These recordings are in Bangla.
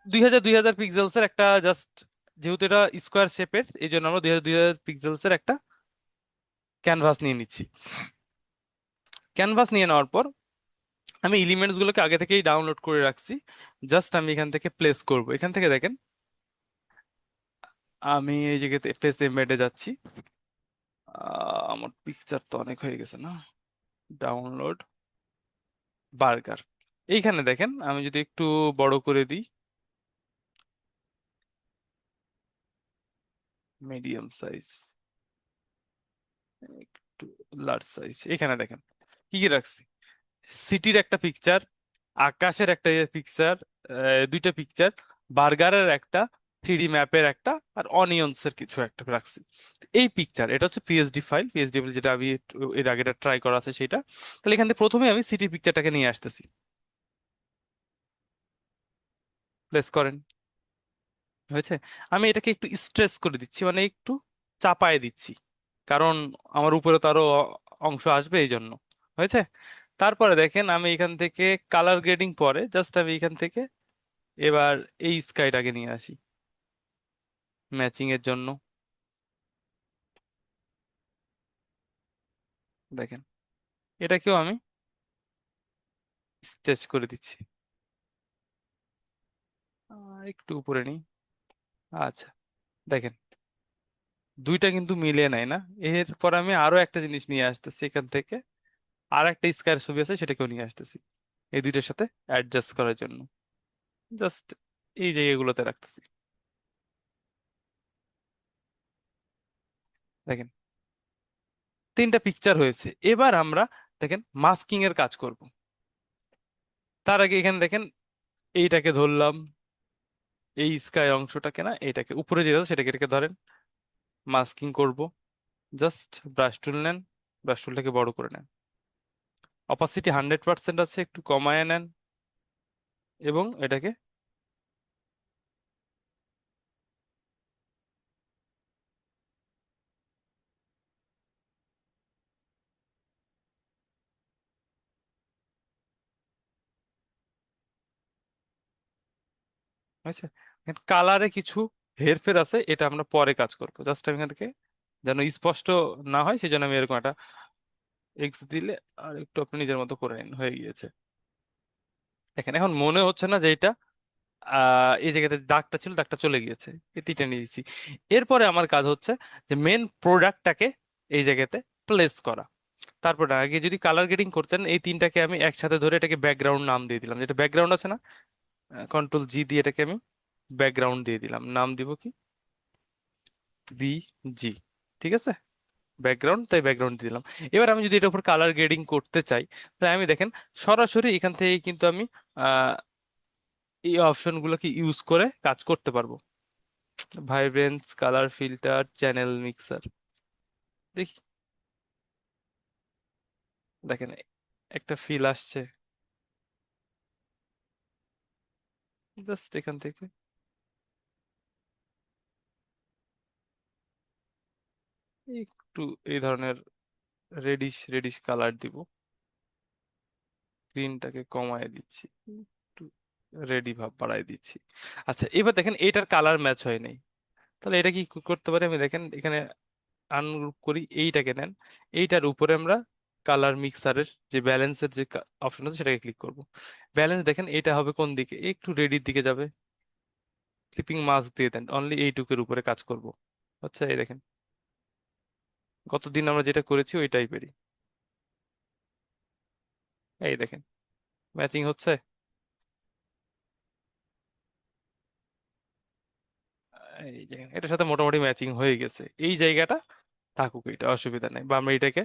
দুই হাজার পিক্সেলসের একটা জাস্ট, যেহেতু এটা স্কোয়ার শেপের, এই জন্য আমরা দুই হাজার পিক্সেলসের একটা ক্যানভাস নিয়ে নিচ্ছি। ক্যানভাস নিয়ে নেওয়ার পর আমি এলিমেন্টস গুলোকে আগে থেকেই ডাউনলোড করে রাখছি। জাস্ট আমি এখান থেকে প্লেস করব। এখান থেকে দেখেন, আমি এই জায়গাতে প্লেস এমবেডে যাচ্ছি। আমার পিকচার তো অনেক হয়ে গেছে না, ডাউনলোড বার্গার। এইখানে দেখেন, আমি যদি একটু বড় করে দিই, মিডিয়াম সাইজ, একটু লার্জ সাইজ, এখানে দেখেন কি কি রাখছি। সিটির একটা পিকচার, আকাশের একটা পিকচার, দুইটা পিকচার, বার্গারের একটা, 3D ম্যাপের একটা, আর অনিয়ন্স এর কিছু একটা রাখছি। এই পিকচার, এটা হচ্ছে পিএসডি ফাইল, পিএসডি ফাইল যেটা আমি এর আগে ট্রাই করা আছে সেটা। তাহলে এখান থেকে প্রথমে আমি সিটির পিকচারটাকে নিয়ে আসতেছি। প্লেস করেন, হয়েছে। আমি এটাকে একটু স্ট্রেস করে দিচ্ছি, মানে একটু চাপায় দিচ্ছি, কারণ আমার উপরে তো আরো অংশ আসবে এই জন্য। হয়েছে। তারপরে দেখেন, আমি এখান থেকে কালার গ্রেডিং পরে জাস্ট আমি এখান থেকে এবার এই স্কাইটাকে নিয়ে আসি ম্যাচিং এর জন্য। দেখেন, এটাকেও আমি স্ট্রেচ করে দিচ্ছি। একটু উপরে নিই। আচ্ছা, দেখেন দুইটা কিন্তু মিলিয়ে নেয় না। এরপর আমি আরো একটা জিনিস নিয়ে আসতেছি এখান থেকে, আর একটা স্কয়ার ছবি আছে সেটাকেও নিয়ে আসতেছি এই দুইটার সাথে অ্যাডজাস্ট করার জন্য। জাস্ট এই জায়গাগুলোতে রাখতেছি। দেখেন, তিনটা পিকচার হয়েছে। এবার আমরা দেখেন মাস্কিং এর কাজ করব। তার আগে এখানে দেখেন, এইটাকে ধরলাম, এই স্কাই অংশটাকে না, এটাকে উপরে যেটা আছে সেটাকে, এটাকে ধরেন, মাস্কিং করব। জাস্ট ব্রাশ টুল নেন, ব্রাশ টুলটাকে বড় করে নেন, অপাসিটি 100% আছে, একটু কমায় নেন, এবং এটাকে, বুঝছে, কালারে কিছু হেরফের আছে, এটা আমরা পরে কাজ করবো। জাস্ট আমি এখান থেকে যেন স্পষ্ট না হয় সেই জন্য আমি এরকম একটা এক্স দিলে আর একটু আপনি নিজের মতো করে নিন, হয়ে গিয়েছে। দেখেন, এখন মনে হচ্ছে না যে এটা এই জায়গাতে দাগটা ছিল, দাগটা চলে গিয়েছে, এই তিনটা নিয়ে দিচ্ছি। এরপরে আমার কাজ হচ্ছে যে মেন প্রোডাক্টটাকে এই জায়গাতে প্লেস করা। তারপর আগে যদি কালার গ্রেডিং করতেন, এই তিনটাকে আমি একসাথে ধরে এটাকে ব্যাকগ্রাউন্ড নাম দিয়ে দিলাম, যেটা ব্যাকগ্রাউন্ড আছে না, কন্ট্রোল জি দিয়ে এটাকে আমি ব্যাকগ্রাউন্ড দিয়ে দিলাম। নাম দিব কি, বি জি। ঠিক আছে, ব্যাকগ্রাউন্ড, তাই ব্যাকগ্রাউন্ড দিয়ে দিলাম। এবার আমি যদি এটার উপর কালার গ্রেডিং করতে চাই, তাহলে আমি দেখেন সরাসরি এখান থেকে কিন্তু আমি আহ, এই অপশনগুলোকে ইউজ করে কাজ করতে পারবো। Vibrance, colour filter, channel mixer, দেখি, দেখেন একটা ফিল আসছে। জাস্ট এখান থেকে একটু এই ধরনের রেডিশ রেডিশ কালার দিব, গ্রিনটাকে কমায় দিচ্ছি, একটু রেডি ভাব বাড়ায় দিচ্ছি। আচ্ছা, এবার দেখেন এটার কালার ম্যাচ হয় নাই। তাহলে এটা কি করতে পারি আমি, দেখেন এখানে আনগ্রুপ করি, এইটাকে নেন, এইটার উপরে আমরা কালার মিক্সারের যে ব্যালেন্সের যে অপশন আছে সেটাকে ক্লিক করব। ব্যালেন্স দেখেন এটা হবে কোন দিকে, একটু রেডির দিকে যাবে। ক্লিপিং মাস্ক দিয়ে দেন, অনলি এইটুকের উপরে কাজ করব। আচ্ছা, এই দেখেন গতদিন আমরা যেটা করেছি ওই টাইপেরই। এই দেখেন ম্যাচিং হচ্ছে। এই যে এটার সাথে মোটামুটি ম্যাচিং হয়ে গেছে, এই জায়গাটা থাকুক, এটা অসুবিধা নেই। বা আমরা এটাকে,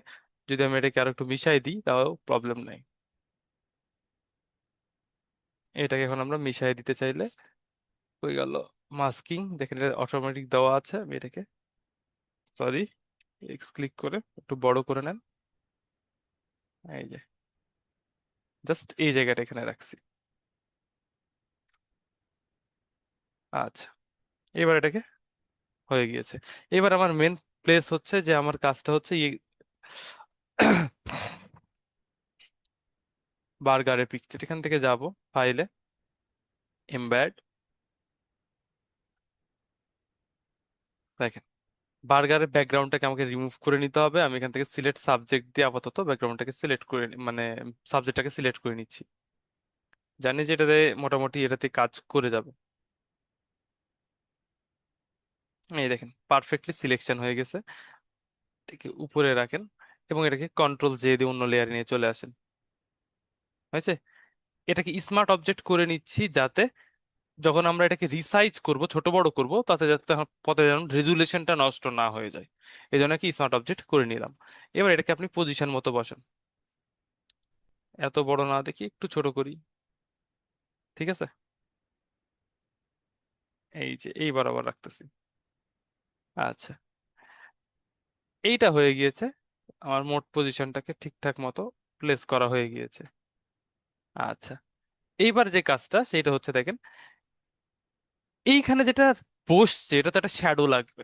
যদি আমি এটাকে আরো একটু মিশাই দিই তাও প্রবলেম নাই। এটাকে এখন আমরা মিশাই দিতে চাইলে হয়ে গেল মাস্কিং। দেখেন এটা অটোমেটিক দেওয়া আছে। আমি এটাকে, সরি, এক্স ক্লিক করে একটু বড় করে নেন। এই যে জাস্ট এই জায়গাটা এখানে রাখছি। আচ্ছা, এবার এটাকে হয়ে গিয়েছে। এবার আমার মেন প্লেস হচ্ছে যে আমার কাজটা হচ্ছে বার্গারের পিকচার। এখান থেকে যাব ফাইলে, এমবেড, দেখেন, বার্গারের ব্যাকগ্রাউন্ডটাকে আমাকে রিমুভ করে নিতে হবে। আমি এখান থেকে সিলেক্ট সাবজেক্ট দিয়ে আপাতত ব্যাকগ্রাউন্ডটাকে সিলেক্ট করে মানে সাবজেক্টটাকে সিলেক্ট করে নিচ্ছি। জানি যে এটাতে মোটামুটি এটাতে কাজ করে যাবে। এই দেখেন পারফেক্টলি সিলেকশন হয়ে গেছে। এটাকে উপরে রাখেন এবং এটাকে কন্ট্রোল জে দিয়ে অন্য লেয়ারে নিয়ে চলে আসেন। হয়েছে? এটাকে স্মার্ট অবজেক্ট করে নিচ্ছি, যাতে যখন আমরা এটাকে রিসাইজ করব, ছোট বড় করব, তাতে যাতে পথে যেন রেজুলেশনটা নষ্ট না হয়ে যায়। এই জন্য কি স্মার্ট অবজেক্ট করে নিলাম। এবার এটাকে আপনি পজিশন মতো বসান। এত বড় না দেখি একটু ছোট করি। ঠিক আছে, এই যে এই বরাবর রাখতেছি। আচ্ছা, এইটা হয়ে গিয়েছে। আমার মোট পজিশনটাকে ঠিকঠাক মতো প্লেস করা হয়ে গিয়েছে। আচ্ছা, এইবার যে কাজটা সেটা হচ্ছে দেখেন, এইখানে যেটা বসছে এটা তো একটা শ্যাডো লাগবে।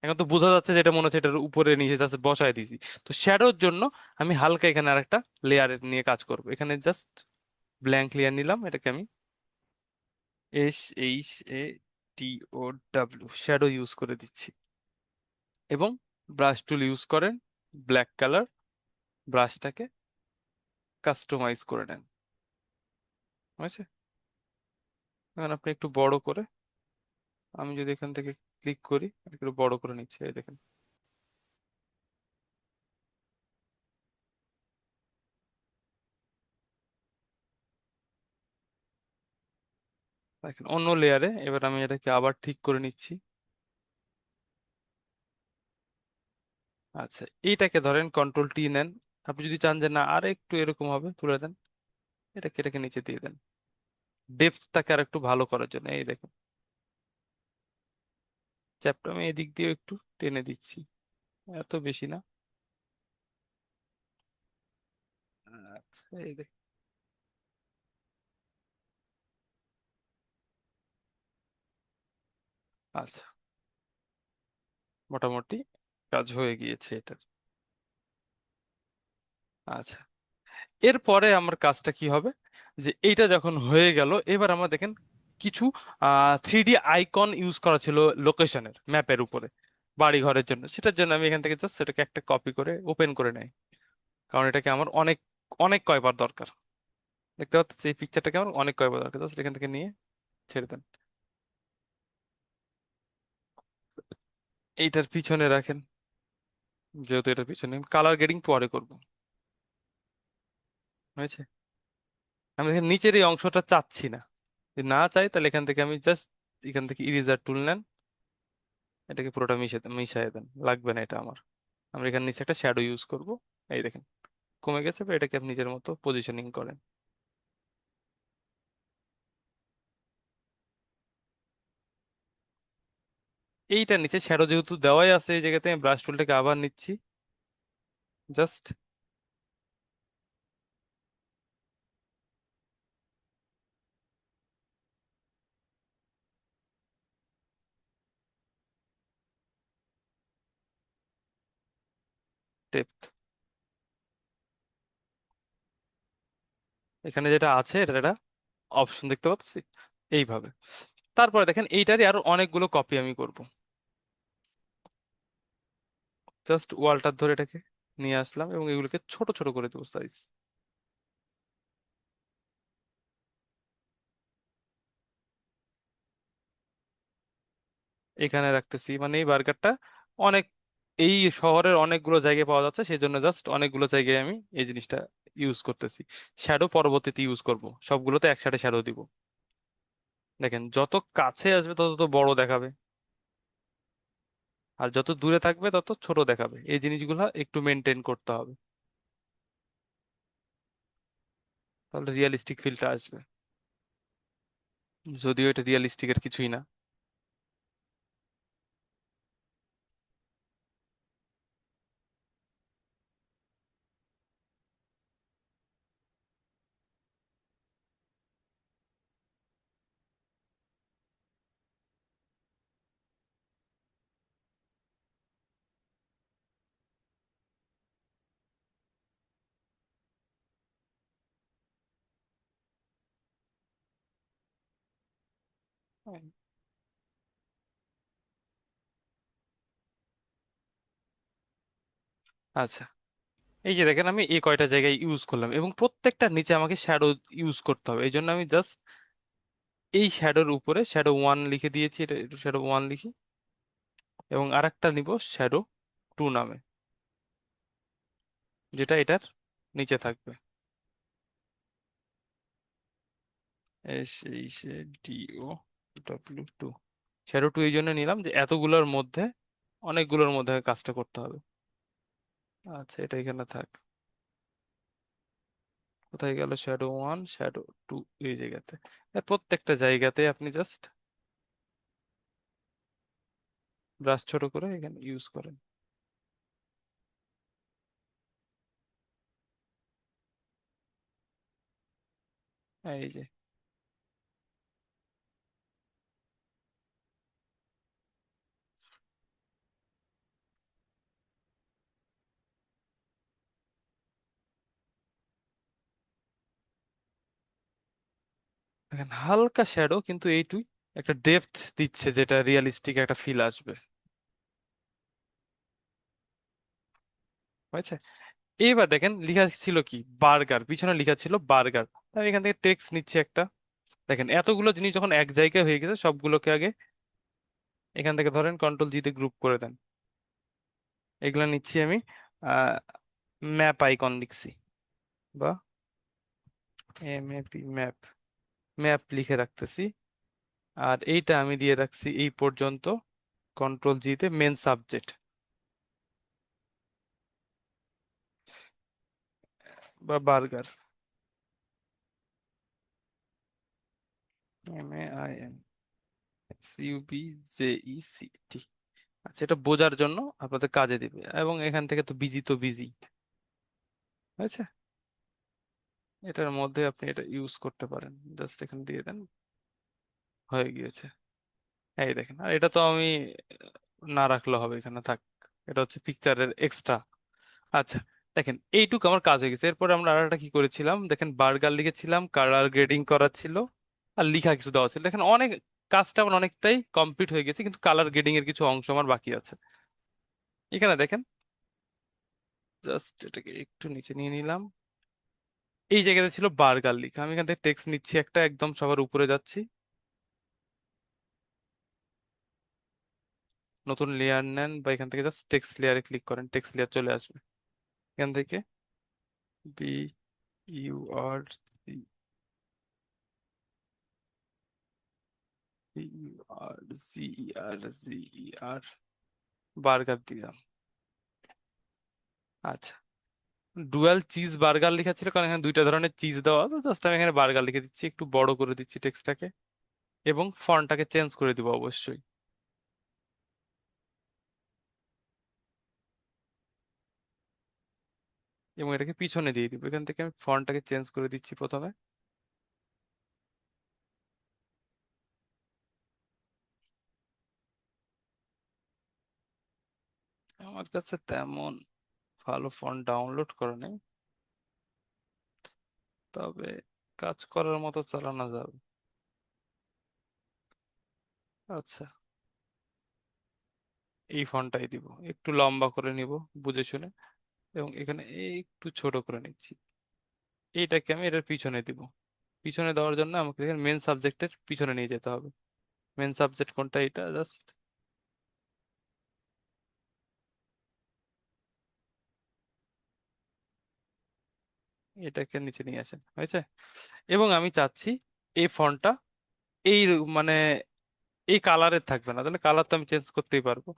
এখন তো বোঝা যাচ্ছে যেটা মনে হচ্ছে এটার উপরে নিচে জাস্ট বসায় দিছি। তো শ্যাডোর জন্য আমি হালকা এখানে আরেকটা লেয়ার নিয়ে কাজ করব। এখানে জাস্ট ব্ল্যাঙ্ক লেয়ার নিলাম, এটাকে আমি SHADO শ্যাডো ইউজ করে দিচ্ছি। এবং ব্রাশ টুল ইউজ করেন, ব্ল্যাক কালার, ব্রাশটাকে কাস্টমাইজ করে নেন। বুঝছে? এখন আপনি একটু বড় করে, আমি যদি এখান থেকে ক্লিক করি, একটু বড় করে নিচ্ছি, এই দেখেন। দেখেন অন্য লেয়ারে এবার আমি এটাকে আবার ঠিক করে নিচ্ছি। আচ্ছা, এইটাকে ধরেন কন্ট্রোল টি নেন। আপনি যদি চান যে না আর একটু এরকম হবে, তুলে দেন, এটাকে এটাকে নিচে দিয়ে দেন ডেপথটাকে আর একটু ভালো করার জন্য। এই দেখুন, চ্যাপটা আমি এদিক দিয়ে একটু টেনে দিচ্ছি, এত বেশি না। আচ্ছা, এই দেখ। আচ্ছা, মোটামুটি কাজ হয়ে গিয়েছে এটার। আচ্ছা, এরপরে আমার কাজটা কি হবে, যে এইটা যখন হয়ে গেল, এবার আমরা দেখেন কিছু 3D আইকন ইউজ করা ছিল লোকেশনের ম্যাপের উপরে বাড়ি ঘরের জন্য। সেটার জন্য আমি এখান থেকে জাস্ট সেটাকে একটা কপি করে ওপেন করে নেই, কারণ এটাকে আমার অনেক অনেক কয়বার দরকার। দেখতে পাচ্ছি এই পিকচারটাকে আমার অনেক কয়বার দরকার, জাস্ট এখান থেকে নিয়ে ছেড়ে দেন। এইটার পিছনে রাখেন, যেহেতু এটার পিছনে কালার গ্রেডিং পরে করব। হয়েছে? আমি এখানে নিচের এই অংশটা চাচ্ছি না। যদি না চাই তাহলে এখান থেকে আমি জাস্ট এখান থেকে ইরেজার টুল নেন, এটাকে পুরোটা মিশিয়ে দেন, লাগবে না এটা আমার। আমরা এখানে নিচে একটা শ্যাডো ইউজ করব। এই দেখেন কমে গেছে, বা এটাকে আপনি নিজের মতো পজিশনিং করেন। এইটার নিচে শ্যাডো যেহেতু দেওয়াই আছে, এই জায়গাতে আমি ব্রাশ টুলটাকে আবার নিচ্ছি, জাস্ট ডেপথ। এখানে যেটা আছে এটা একটা অপশন দেখতে পাচ্ছি, এইভাবে। তারপরে দেখেন এইটারই আরো অনেকগুলো কপি আমি করব। জাস্ট ওয়ালটার ধরে এটাকে নিয়ে আসলাম এবং এগুলোকে ছোট ছোট করে দেবো সাইজ। এখানে রাখতেছি, মানে এই বার্গারটা অনেক, এই শহরের অনেকগুলো জায়গায় পাওয়া যাচ্ছে, সেই জন্য জাস্ট অনেকগুলো জায়গায় আমি এই জিনিসটা ইউজ করতেছি। শ্যাডো পরবর্তীতে ইউজ করব, সবগুলোতে একসাথে শ্যাডো দিব। দেখেন যত কাছে আসবে তত তো বড় দেখাবে, আর যত দূরে থাকবে তত ছোট দেখাবে। এই জিনিসগুলো একটু মেনটেন করতে হবে, তাহলে রিয়েলিস্টিক ফিলটা আসবে। যদিও এটা রিয়েলিস্টিকের কিছুই না। আচ্ছা, এই যে দেখেন আমি এই কয়টা জায়গায় ইউজ করলাম এবং প্রত্যেকটা নিচে আমাকে শ্যাডো ইউজ করতে হবে, এই জন্য আমি জাস্ট এই শ্যাডোর উপরে শ্যাডো ওয়ান লিখে দিয়েছি, এটা শ্যাডো ওয়ান লিখি এবং আরেকটা নিব শ্যাডো টু নামে, যেটা এটার নিচে থাকবে। S H D O W two, shadow two এই জন্য নিলাম যে এতগুলোর মধ্যে অনেকগুলোর মধ্যে কাজটা করতে হবে। আচ্ছা, এটা এখানে থাক। কোথায় গেল শ্যাডো ওয়ান, শ্যাডো টু? এই জায়গাতে। প্রত্যেকটা জায়গাতে আপনি জাস্ট ব্রাশ ছোট করে এখানে ইউজ করেন। এই যে দেখেন হালকা শ্যাডো, কিন্তু এইটুই একটা ডেপথ দিচ্ছে, যেটা রিয়েলিস্টিক একটা ফিল আসবে। হয়েছে। এইবার দেখেন লেখা ছিল কি, বার্গার, পিছনে লেখা ছিল বার্গার। আমি এখান থেকে টেক্সট নিচ্ছি একটা। দেখেন এতগুলো জিনিস যখন এক জায়গায় হয়ে গেছে, সবগুলোকে আগে এখান থেকে ধরেন কন্ট্রোল জি তে গ্রুপ করে দেন। এগুলা নিচ্ছি আমি, আহ ম্যাপ আইকন লিখছি, বা M A P map, map লিখে রাখতেছি। আর এইটা আমি দিয়ে রাখছি এই পর্যন্ত, কন্ট্রোল জি তে মেন সাবজেক্ট বা burger, M A I N C U B J E C T. আচ্ছা, এটা বোঝার জন্য আপনাদের কাজে দিবে, এবং এখান থেকে তো বিজি তো বিজি হয়েছে। এটার মধ্যে আপনি এটা ইউজ করতে পারেন, জাস্ট এখানে দিয়ে দেন, হয়ে গিয়েছে। এই দেখেন, আর এটা তো আমি না রাখলেও হবে, এখানে থাক। এটা হচ্ছে পিকচারের এক্সট্রা। আচ্ছা, দেখেন এইটুকু আমার কাজ হয়ে গেছে। এরপর আমরা আরেকটা কি করেছিলাম, দেখেন বার্গার লিখেছিলাম, কালার গ্রেডিং করা ছিল, আর লিখা কিছু দেওয়া ছিল। দেখেন অনেক, কাজটা আমার অনেকটাই কমপ্লিট হয়ে গেছে, কিন্তু কালার গ্রেডিং এর কিছু অংশ আমার বাকি আছে। এখানে দেখেন, জাস্ট এটাকে একটু নিচে নিয়ে নিলাম। এই জায়গাতে ছিল বার্গার লিখা, আমি এখান থেকে টেক্সট নিচ্ছি একটা, একদম সবার উপরে যাচ্ছি, নতুন লেয়ার নেন, বা এখান থেকে জাস্ট টেক্সট লেয়ারে ক্লিক করেন, টেক্সট লেয়ার চলে আসবে। এখান থেকে B U R C, B U R G R G R, burger দিলাম। আচ্ছা, ডুয়াল চিজ বার্গার লেখা ছিল কারণ এখানে দুইটা ধরনের চিজ দেওয়া, তো জাস্ট আমি এখানে বার্গার লিখে দিচ্ছি, একটু বড় করে দিচ্ছি টেক্সটটাকে, এবং ফন্টটাকে চেঞ্জ করে দিব অবশ্যই, এবং এটাকে পিছনে দিয়ে দিব। এখান থেকে আমি ফন্টটাকে চেঞ্জ করে দিচ্ছি প্রথমে। আমার কাছে তেমন ভালো ফন্ট ডাউনলোড করা নেই, তবে কাজ করার মতো চালানো যাবে। আচ্ছা, এই ফন্টটাই দিব, একটু লম্বা করে নিব বুঝে শুনে, এবং এখানে একটু ছোট করে নিচ্ছি। এইটাকে আমি এটার পিছনে দিব। পিছনে দেওয়ার জন্য আমাকে মেন সাবজেক্টের পিছনে নিয়ে যেতে হবে। মেন সাবজেক্ট কোনটা, এটা জাস্ট এটাকে নিচে নিয়ে আসেন, হয়েছে। এবং আমি চাচ্ছি এই ফন্টটা এই মানে এই কালারের থাকবে না, তাহলে কালার তো আমি চেঞ্জ করতেই পারবো।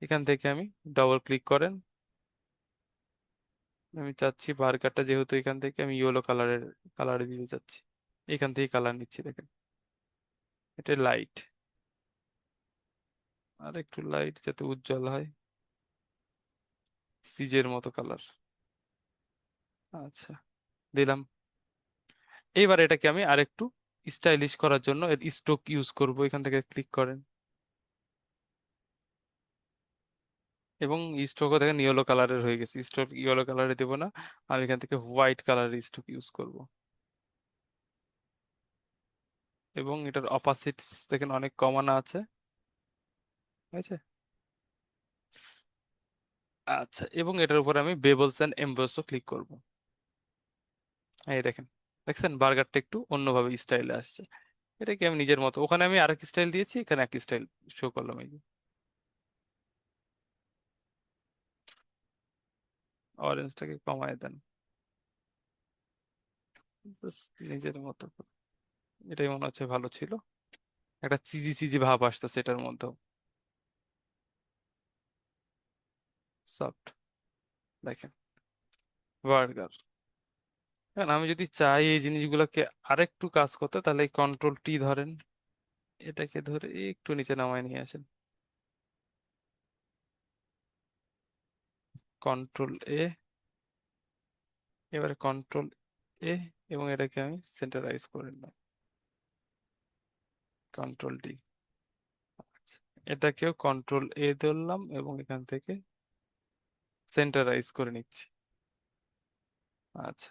এখান থেকে আমি ডবল ক্লিক করেন, আমি চাচ্ছি বার্গারটা যেহেতু এখান থেকে আমি ইয়েলো কালারের কালারে দিতে চাচ্ছি, এখান থেকে কালার নিচ্ছি দেখেন, এটা লাইট, আর একটু লাইট যাতে উজ্জ্বল হয়, সিজের মতো কালার। আচ্ছা, দিলাম। এইবার এটাকে আমি আরেকটু স্টাইলিশ করার জন্য এর স্ট্রোক ইউজ করব, এখান থেকে ক্লিক করেন, এবং স্ট্রোকও দেখেন ইয়েলো কালারের হয়ে গেছে। স্ট্রোক ইয়েলো কালারে দেবো না, আমি এখান থেকে হোয়াইট কালারের স্ট্রোক ইউজ করব। এবং এটার অপাসিটি দেখেন অনেক কমানো আছে, ঠিক আছে। আচ্ছা, এবং এটার উপর আমি বেবলস এন্ড এমবোসও ক্লিক করব। এই দেখেন, দেখছেন বার্গারটা একটু অন্যভাবে স্টাইলে আসছে। এটাকে আমি নিজের মতো, ওখানে আমি আরেক স্টাইল দিয়েছি, এখানে এক স্টাইল শো করলাম। এই অরেঞ্জটাকে কমায় দেন, জাস্ট নিজের মতো করে। এটাই মনে হচ্ছে ভালো ছিল। একটা চিজি চিজি ভাব আসতেছে এটার মধ্যেও। সফট, দেখেন, বার্গার। এখন আমি যদি চাই এই জিনিসগুলোকে আরেকটু কাজ করতে, তাহলে এই কন্ট্রোল টি ধরেন, এটাকে ধরে একটু নিচে নামায় নিয়ে আসেন, কন্ট্রোল এ, এবারে কন্ট্রোল এ, এবং এটাকে আমি সেন্টারাইজ করে নিলাম, কন্ট্রোল ডি। এটাকেও কন্ট্রোল এ ধরলাম এবং এখান থেকে সেন্টারাইজ করে নিচ্ছি। আচ্ছা,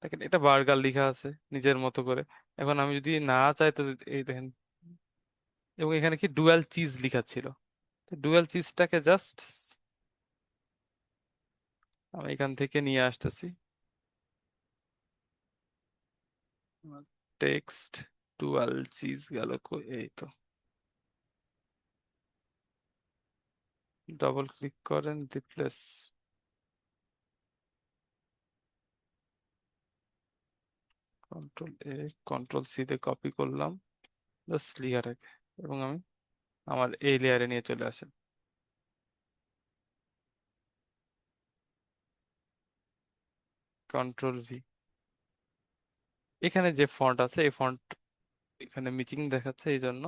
দেখেন এটা বার্গার লেখা আছে নিজের মতো করে। এখন আমি যদি না চাই তো, এই দেখেন, এবং এখানে কি ডুয়াল চিজ লেখা ছিল, ডুয়াল চিজটাকে জাস্ট আমি এখান থেকে নিয়ে আসতেছি। টেক্সট ডুয়াল চিজ গেল এই তো, ডবল ক্লিক করেন, রিপ্লেস, কন্ট্রোল এ, কন্ট্রোল সি তে কপি করলাম জাস্ট লেয়ারটাকে, এবং আমি আমার এই লেয়ারে নিয়ে চলে আসেন, কন্ট্রোল ভি। এখানে যে ফন্ট আছে এই ফন্ট এখানে মিচিং দেখাচ্ছে, এই জন্য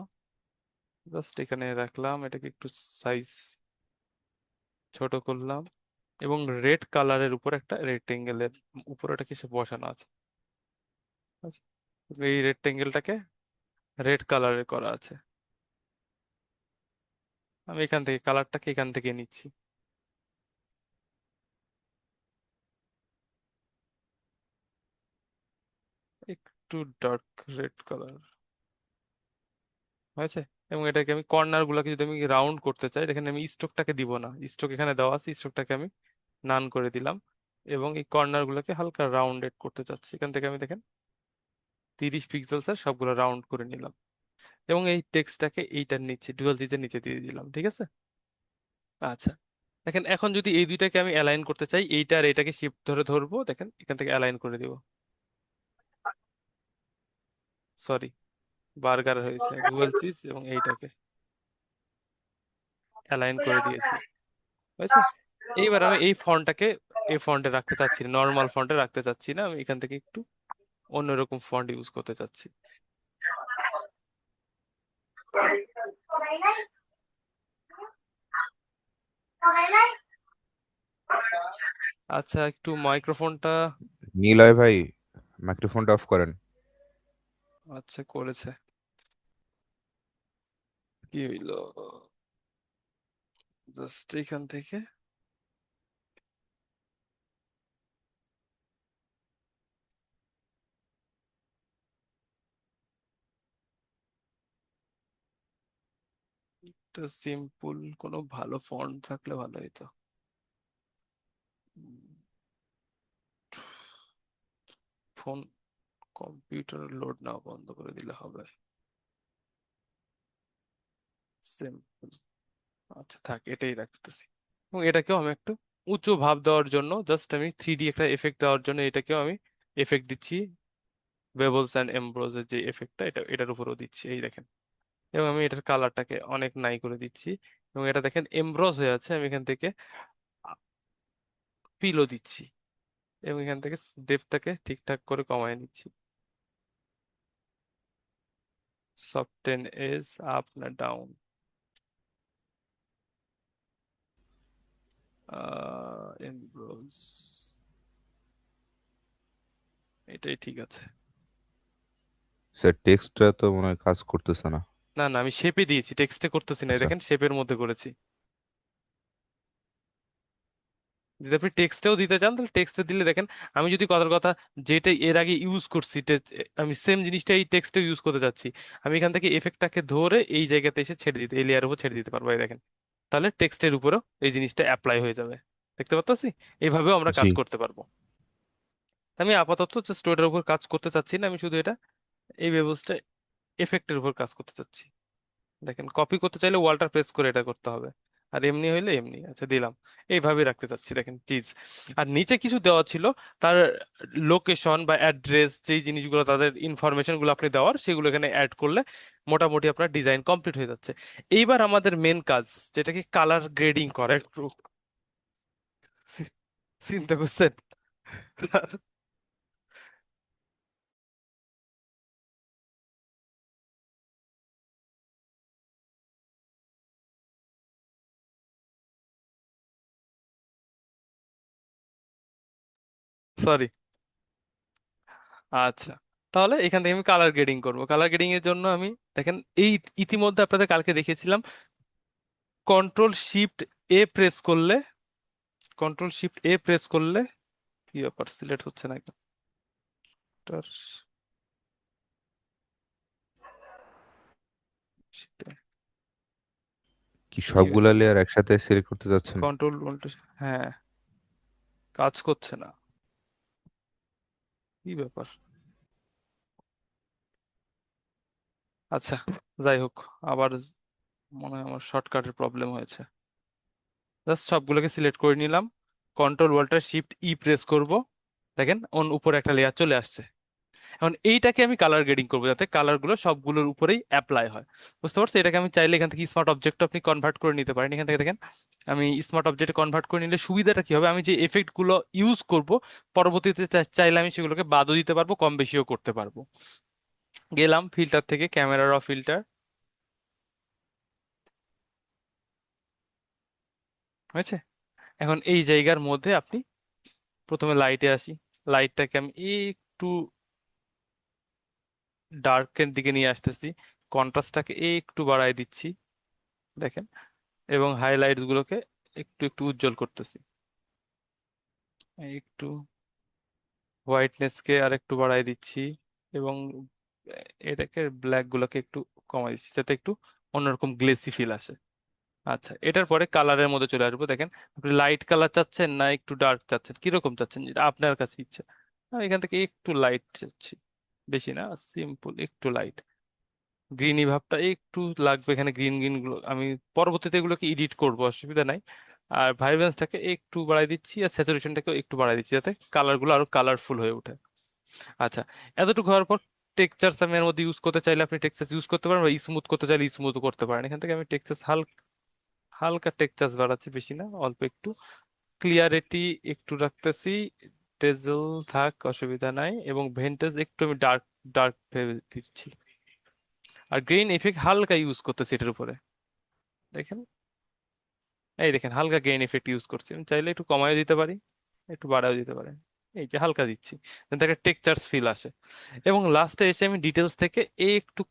জাস্ট এখানে রাখলাম, এটাকে একটু সাইজ ছোট করলাম, এবং রেড কালারের উপর একটা রেক্টেঙ্গেলের উপর এটা কিছু বসানো আছে। আচ্ছা, এই রেক্টেঙ্গেলটাকে রেড কালারের করা আছে। আমি এখান থেকে কালারটাকে এখান থেকে নিচ্ছি, একটু ডার্ক রেড কালার হয়েছে। এবং এটাকে আমি কর্নার গুলাকে যদি আমি রাউন্ড করতে চাই, এখানে আমি স্ট্রোকটাকে দিব না, স্ট্রোক এখানে দেওয়া আছে, স্ট্রোকটাকে আমি নান করে দিলাম, এবং এই কর্নার গুলোকে হালকা রাউন্ডেড করতে চাচ্ছি, এখান থেকে আমি দেখেন 30 পিক্সেলস এর সবগুলো রাউন্ড করে নিলাম, এবং এই টেক্সটটাকে এইটার নিচে ডুয়াল চিজের নিচে দিয়ে দিলাম, ঠিক আছে। আচ্ছা, দেখেন এখন যদি এই দুইটাকে আমি অ্যালাইন করতে চাই, এইটা আর এটাকে শিফট ধরে ধরবো, দেখেন এখান থেকে অ্যালাইন করে দিব। সরি, বার্গার হয়েছে, ডুয়াল চিজ এবং এইটাকে অ্যালাইন করে দিয়েছি, হয়েছে। এইবার আমি এই ফন্টটাকে এই ফন্টে রাখতে চাচ্ছি না, নর্মাল ফন্টে রাখতে চাচ্ছি না, আমি এখান থেকে একটু অন্যরকম ফন্ট ইউজ করতে চাচ্ছি। আচ্ছা, একটু মাইক্রোফোনটা, নিলয় ভাই, মাইক্রোফোনটা অফ করেন। আচ্ছা করেছে, কি হইলো, জাস্ট এখান থেকে একটা সিম্পল কোনো ভালো ফন্ট থাকলে ভালো হতো। ফোন, কম্পিউটার লোড না বন্ধ করে দিলে হবে, সিম্পল। আচ্ছা থাক, এটাই রাখতেছি। এবং এটাকেও আমি একটু উঁচু ভাব দেওয়ার জন্য, জাস্ট আমি 3D একটা এফেক্ট দেওয়ার জন্য এটাকেও আমি এফেক্ট দিচ্ছি, বেবলস অ্যান্ড এমব্রোজের যে এফেক্টটা, এটা এটার উপরও দিচ্ছি, এই দেখেন। এবং আমি এটার কালারটাকে অনেক নাই করে দিচ্ছি, এবং এটা দেখেন এমব্রোজ হয়ে আছে, আমি এখান থেকে পিলও দিচ্ছি, এবং এখান থেকে ডেপথটাকে ঠিকঠাক করে কমায় নিচ্ছি। সফটেন এজ আপ না ডাউন, এমব্রোজ, এটাই ঠিক আছে। স্যার, টেক্সটটা তো মনে হয় কাজ করতেছে না। না না, আমি শেপে দিয়েছি, টেক্সটে করতেছি না, এই আচ্ছা। দেখেন শেপের মধ্যে করেছি। যদি আপনি টেক্সটেও দিতে চান তাহলে টেক্সটে দিলে দেখেন, আমি যদি কথার কথা যেটা এর আগে ইউজ করছি আমি সেম জিনিসটা এই টেক্সটে ইউজ করতে যাচ্ছি, আমি এখান থেকে এফেক্টটাকে ধরে এই জায়গাতে এসে ছেড়ে দিতে, এই লেয়ারের উপর ছেড়ে দিতে পারবো, এই দেখেন। তাহলে টেক্সটের উপরেও এই জিনিসটা অ্যাপ্লাই হয়ে যাবে। দেখতে পাচ্ছি? এইভাবেও আমরা জি। কাজ করতে পারবো। আমি আপাতত জাস্ট ওটার উপর কাজ করতে চাচ্ছি না, আমি শুধু এটা এই ব্যবস্থা এফেক্টের উপর কাজ করতে চাচ্ছি। দেখেন, কপি করতে চাইলে ওয়ালটা প্রেস করে এটা করতে হবে, আর এমনি হইলে এমনি। আচ্ছা, দিলাম। এইভাবে রাখতে চাচ্ছি, দেখেন চিজ। আর নিচে কিছু দেওয়া ছিল, তার লোকেশন বা অ্যাড্রেস, যেই জিনিসগুলো তাদের ইনফরমেশন গুলো আপনি দেওয়ার, সেগুলো এখানে অ্যাড করলে মোটামুটি আপনার ডিজাইন কমপ্লিট হয়ে যাচ্ছে। এইবার আমাদের মেন কাজ, যেটাকে কালার গ্রেডিং করা, একটু চিন্তা করছেন? সরি। আচ্ছা, তাহলে এখান থেকে আমি কালার গ্রেডিং করব। কালার গ্রেডিং এর জন্য আমি, দেখেন, এই ইতিমধ্যে আপনাদের কালকে দেখিয়েছিলাম, কন্ট্রোল শিফট এ প্রেস করলে, কন্ট্রোল শিফট এ প্রেস করলে, কি ব্যাপার, সিলেক্ট হচ্ছে না কেন? কি সবগুলা লেয়ার একসাথে সিলেক্ট করতে যাচ্ছেন? কন্ট্রোল, হ্যাঁ, কাজ করছে না, কি ব্যাপার? আচ্ছা, যাই হোক, আবার মনে হয় আমার শর্টকাটের প্রবলেম হয়েছে। জাস্ট সবগুলোকে সিলেক্ট করে নিলাম, কন্ট্রোল শিফট ই প্রেস করব, দেখেন উপরে একটা লেয়ার চলে আসছে। এখন এইটাকে আমি কালার গ্রেডিং করবো, যাতে কালার গুলো সবগুলোর উপরেই অ্যাপ্লাই হয়। বুঝতে পারছি? এটাকে আমি চাইলে এখান থেকে স্মার্ট অবজেক্ট আপনি কনভার্ট করে নিতে পারেন। এখান থেকে দেখেন, আমি স্মার্ট অবজেক্টে কনভার্ট করে নিলে সুবিধাটা কি হবে, আমি যে এফেক্ট গুলো ইউজ করব পরবর্তীতে চাইলে আমি সেগুলোকে বাদও দিতে পারবো, কম বেশিও করতে পারবো। গেলাম ফিল্টার থেকে, ক্যামেরা র ফিল্টার, হয়েছে? এখন এই জায়গার মধ্যে আপনি প্রথমে লাইটে আসি, লাইটটাকে আমি একটু ডার্কের দিকে নিয়ে আসতেছি, কন্ট্রাস্টটাকে একটু বাড়ায় দিচ্ছি, দেখেন, এবং হাইলাইটস গুলোকে একটু একটু উজ্জ্বল করতেছি, একটু হোয়াইটনেসকে আর একটু বাড়ায় দিচ্ছি, এবং এটাকে ব্ল্যাক গুলোকে একটু কমাই দিচ্ছি, যাতে একটু অন্যরকম গ্লেসি ফিল আসে। আচ্ছা, এটার পরে কালারের মধ্যে চলে আসবো। দেখেন, আপনি লাইট কালার চাচ্ছেন না একটু ডার্ক চাচ্ছেন, কিরকম চাচ্ছেন, যেটা আপনার কাছে ইচ্ছে। আমি এখান থেকে একটু লাইট চাচ্ছি, বেশি না, সিম্পল একটু লাইট। গ্রিনি ভাবটা একটু লাগবে এখানে, গ্রিন গ্রিন গুলো আমি পরবর্তীতে এগুলোকে এডিট করবো, অসুবিধা নাই। আর ভাইব্রেন্সটাকে একটু বাড়াই দিচ্ছি, আর স্যাচুরেশনটাকে একটু বাড়াই দিচ্ছি, যাতে কালারগুলো আরো কালারফুল হয়ে ওঠে। আচ্ছা, এতটুকু হওয়ার পর টেক্সচার্স আমি এর মধ্যে ইউজ করতে চাইলে আপনি টেক্সচার্স ইউজ করতে পারেন, বা স্মুথ করতে চাইলে স্মুথ করতে পারেন। এখান থেকে আমি টেক্সচার্স হালকা টেক্সচার্স বাড়াচ্ছি, বেশি না, অল্প একটু। ক্লিয়ারিটি একটু রাখতেছি, টেজেল থাক, অসুবিধা নাই, এবং ভেন্টেজ একটু আমি ডার্ক ডার্ক ভেবে দিচ্ছি। আর গ্রেইন ইফেক্ট হালকা ইউজ করতেছি এটার উপরে, দেখেন, এই দেখেন, হালকা গ্রেইন ইফেক্ট ইউজ করছি। আমি চাইলে একটু কমায় দিতে পারি, একটু বাড়াও দিতে পারি, এই যে হালকা দিচ্ছি, যাতে একটা টেক্সচার্স ফিল আসে। এবং লাস্টে এসে আমি ডিটেলস থেকে এই একটু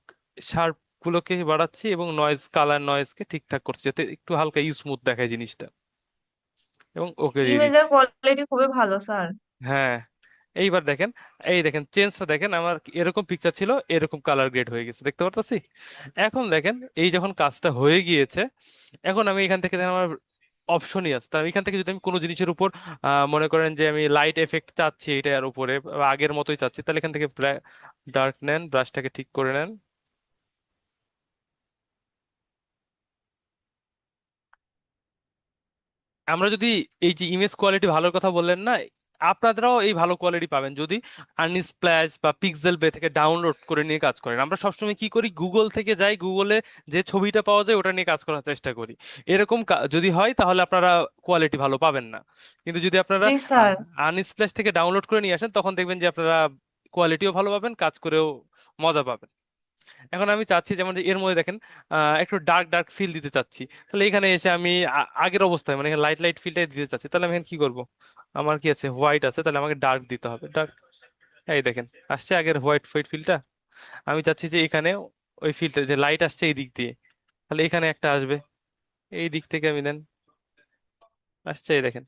শার্প গুলোকে বাড়াচ্ছি, এবং নয়েজ, কালার নয়েজকে ঠিকঠাক করছি, যাতে একটু হালকা স্মুথ দেখায় জিনিসটা, এবং ওকে দিয়ে ইমেজের দিচ্ছি। কোয়ালিটি খুবই ভালো স্যার। হ্যাঁ, এইবার দেখেন, এই দেখেন চেঞ্জটা দেখেন, আমার এরকম পিকচার ছিল, এরকম কালার গ্রেড হয়ে গেছে, দেখতে পারতাছি? এখন দেখেন, এই যখন কাজটা হয়ে গিয়েছে, এখন আমি এখান থেকে দেখেন আমার অপশনই আছে। তার এখান থেকে যদি আমি কোনো জিনিসের উপর মনে করেন যে আমি লাইট এফেক্ট চাচ্ছি এটার উপরে, বা আগের মতোই চাচ্ছি, তাহলে এখান থেকে ডার্ক নেন, ব্রাশটাকে ঠিক করে নেন। আমরা যদি, এই যে ইমেজ কোয়ালিটি ভালোর কথা বললেন না, আপনারাও এই ভালো কোয়ালিটি পাবেন যদি আনস্প্ল্যাশ বা পিক্সেল বে থেকে ডাউনলোড করে নিয়ে কাজ করেন। আমরা সবসময় কি করি, গুগল থেকে যাই, গুগলে যে ছবিটা পাওয়া যায় ওটা নিয়ে কাজ করার চেষ্টা করি। এরকম যদি হয় তাহলে আপনারা কোয়ালিটি ভালো পাবেন না। কিন্তু যদি আপনারা জি স্যার। আনস্প্ল্যাশ থেকে ডাউনলোড করে নিয়ে আসেন, তখন দেখবেন যে আপনারা কোয়ালিটিও ভালো পাবেন, কাজ করেও মজা পাবেন। এখন আমি চাচ্ছি যেমন যে এর মধ্যে দেখেন, একটু ডার্ক ডার্ক ফিল দিতে চাচ্ছি, তাহলে এখানে এসে আমি আগের অবস্থায় মানে লাইট লাইট ফিলটাই দিতে চাচ্ছি, তাহলে আমি এখানে কি করব? আমার কি আছে, হোয়াইট আছে, তাহলে আমাকে ডার্ক দিতে হবে, ডার্ক। এই দেখেন, আসছে আগের হোয়াইট হোয়াইট ফিলটা। আমি চাচ্ছি যে এখানে ওই ফিলটা, যে লাইট আসছে এই দিক দিয়ে, তাহলে এখানে একটা আসবে, এই দিক থেকে আমি দেন, আসছে, এই দেখেন,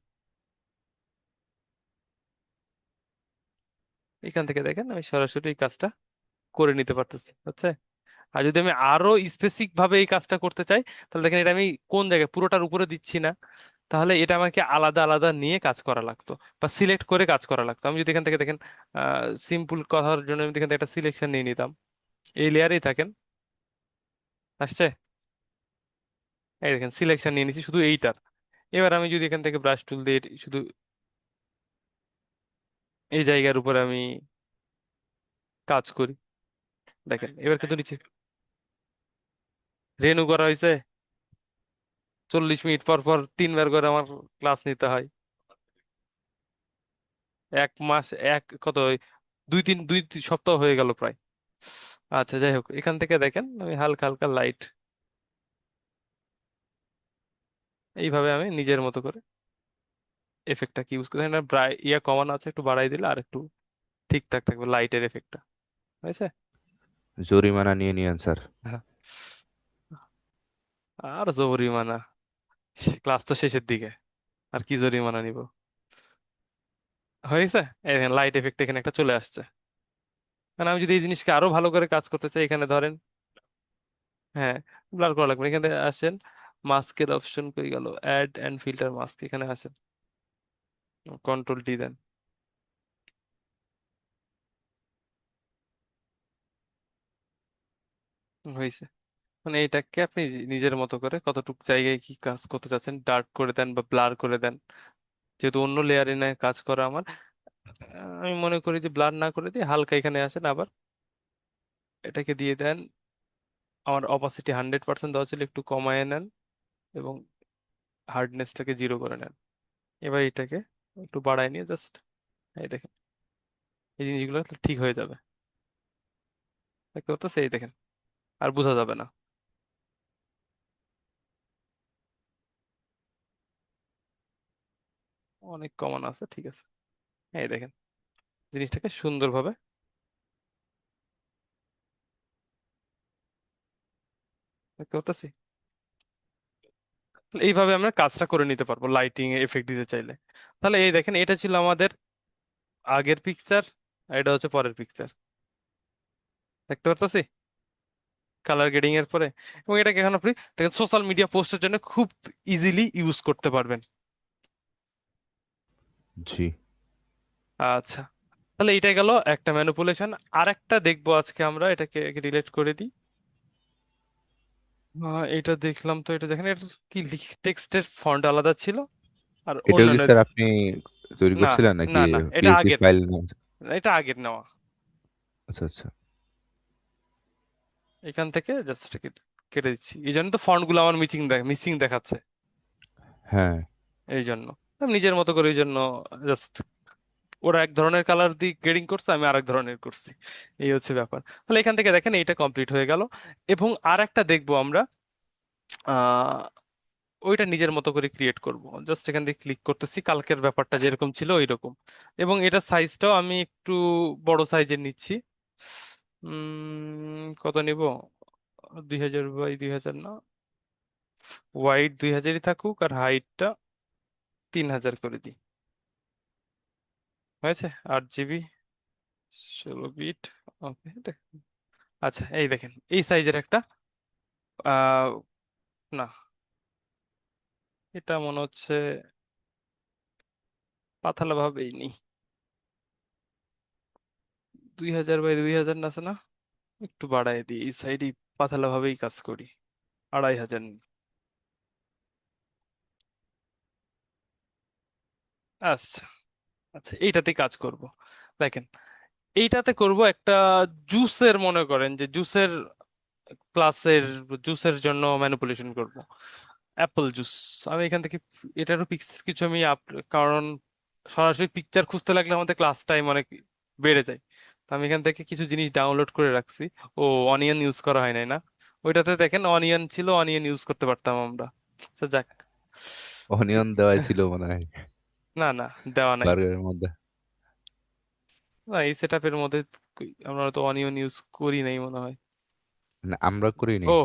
এখান থেকে দেখেন আমি সরাসরি এই কাজটা করে নিতে পারতেছি, হচ্ছে? আর যদি আমি আরো স্পেসিফিক ভাবে এই কাজটা করতে চাই, তাহলে দেখেন, এটা আমি কোন জায়গায়, পুরোটার উপরে দিচ্ছি না, তাহলে এটা আমাকে আলাদা আলাদা নিয়ে কাজ করা লাগতো, বা সিলেক্ট করে কাজ করা লাগতো। আমি যদি এখান থেকে দেখেন সিম্পল কথার জন্য আমি এখান থেকে একটা সিলেকশন নিয়ে নিতাম, এই লেয়ারেই থাকেন, আসছে, এই দেখেন সিলেকশন নিয়ে নিছি শুধু এইটার। এবার আমি যদি এখান থেকে ব্রাশ টুল দিয়ে শুধু এই জায়গার উপর আমি কাজ করি, দেখেন এবার কিন্তু নিচে রেনু করা হয়েছে। 40 মিনিট পর পর 3 বার করে আমার ক্লাস নিতে হয়। 1 মাস, এক কত ওই 2 সপ্তাহ হয়ে গেল প্রায়। আচ্ছা যাই হোক, এখান থেকে দেখেন আমি হালকা হালকা লাইট এইভাবে আমি নিজের মতো করে এফেক্টটা কি ইউজ করি, এখানে ইয়া কমানো আছে, একটু বাড়াই দিলে আর একটু ঠিকঠাক থাকবে লাইটের এফেক্টটা, হয়েছে। জরিমানা নিয়ে নিয়েন স্যার। হ্যাঁ। আর জরিমানা, ক্লাস তো শেষের দিকে, আর কি জরিমানা নিব। হয়েছে, এই দেখেন লাইট এফেক্ট এখানে একটা চলে আসছে। মানে আমি যদি এই জিনিসকে আরো ভালো করে কাজ করতে চাই, এখানে ধরেন, হ্যাঁ, ব্লার করা লাগবে না। এখানে আসেন, মাস্কের অপশন কই গেল, অ্যাড এন্ড ফিল্টার মাস্ক, এখানে আসেন, কন্ট্রোল D দেন, হয়েছে। মানে এটাকে আপনি নিজের মতো করে কতটুকু জায়গায় কি কাজ করতে চাচ্ছেন ডার্ক করে দেন বা ব্লার করে দেন। যেহেতু অন্য লেয়ারে না কাজ করা আমার, আমি মনে করি যে ব্লার না করে দিয়ে হালকা এখানে আসেন, আবার এটাকে দিয়ে দেন, আমার অপাসিটি 100% দেওয়া ছিল, একটু কমায় নেন, এবং হার্ডনেসটাকে 0 করে নেন। এবার এটাকে একটু বাড়ায় নিয়ে জাস্ট এই দেখেন, এই জিনিসগুলো ঠিক হয়ে যাবে। দেখতে পাচ্ছেন, এই দেখেন, আর বোঝা যাবে না। অনেক কমান আছে, ঠিক আছে। এই দেখেন জিনিসটাকে সুন্দরভাবে দেখতে পাচ্ছি। এইভাবে আমরা কাজটা করে নিতে পারবো লাইটিং এ এফেক্ট দিতে চাইলে। তাহলে এই দেখেন, এটা ছিল আমাদের আগের পিকচার, আর এটা হচ্ছে পরের পিকচার, দেখতে পারতেছি কালার গ্রেডিং এর পরে। এবং এটাকে এখন আপনি দেখেন সোশ্যাল মিডিয়া পোস্টের জন্য খুব ইজিলি ইউজ করতে পারবেন। জি। আচ্ছা, তাহলে এটাই গেল একটা ম্যানিপুলেশন। আর একটা দেখবো আজকে আমরা, এটাকে রিলেট করে দিই। এটা দেখলাম তো, এটা দেখেন, এটা কি টেক্সটের ফন্ট আলাদা ছিল আর এটাও কি অন্যান্য। স্যার আপনি তৈরি না করছিলেন নাকি না না, এটা পিএসডি আগের, ফাইল? এটা আগের নেওয়া। আচ্ছা আচ্ছা। এখান থেকে জাস্ট কেটে দিচ্ছি, এই জন্য তো ফন্ট গুলো আমার মিসিং দেখাচ্ছে, হ্যাঁ। এই জন্য। আমি নিজের মতো করে এই জন্য জাস্ট, ওরা এক ধরনের কালার দিয়ে গ্রেডিং করছে, আমি আরেক ধরনের করছি, এই হচ্ছে ব্যাপার। তাহলে এখান থেকে দেখেন এইটা কমপ্লিট হয়ে গেল। এবং আর একটা দেখবো আমরা, আহ ওইটা নিজের মতো করে ক্রিয়েট করব। জাস্ট এখান থেকে ক্লিক করতেছি, কালকের ব্যাপারটা যেরকম ছিল ওইরকম। এবং এটা সাইজটাও আমি একটু বড় সাইজের নিচ্ছি। কত নিব, 2000 বাই 2000 না, ওয়াইড 2000ই থাকুক, আর হাইটটা 3000 করে দিই, হয়েছে। 8 GB, 16 বিট, ওকে। আচ্ছা এই দেখেন এই সাইজের একটা, আহ না, এটা মনে হচ্ছে পাতলা ভাবেই নেই, 2000 বাই 2000 আছে না, একটু বাড়াই দিই, এই সাইডে পাতলা ভাবেই কাজ করি, 2500 নিই। আচ্ছা, আচ্ছা এইটাতে কাজ করব। দেখেন এইটাতে করব একটা জুসের, মনে করেন যে জুসের ক্লাসের, জুসের জন্য ম্যানিপুলেশন করব, অ্যাপল জুস। আমি এখান থেকে এটারও কিছু আমি কারণ সরাসরি পিকচার খুঁজতে লাগলে আমাদের ক্লাস টাইম অনেক বেড়ে যায়। তো আমি এখান থেকে কিছু জিনিস ডাউনলোড করে রাখছি। ও, অনিয়ন ইউজ করা হয় নাই না, ওইটাতে দেখেন অনিয়ন ছিল, অনিয়ন ইউজ করতে পারতাম আমরা। আচ্ছা যাক, অনিয়ন দেওয়াই ছিল মনে হয় না না, দেওয়া নাই। বার্গারের মধ্যে। না, এই সেট আপের মধ্যে আমরা তো অনিয়ন ইউজ করি নাই মনে হয়। না, আমরা করিনি। ও,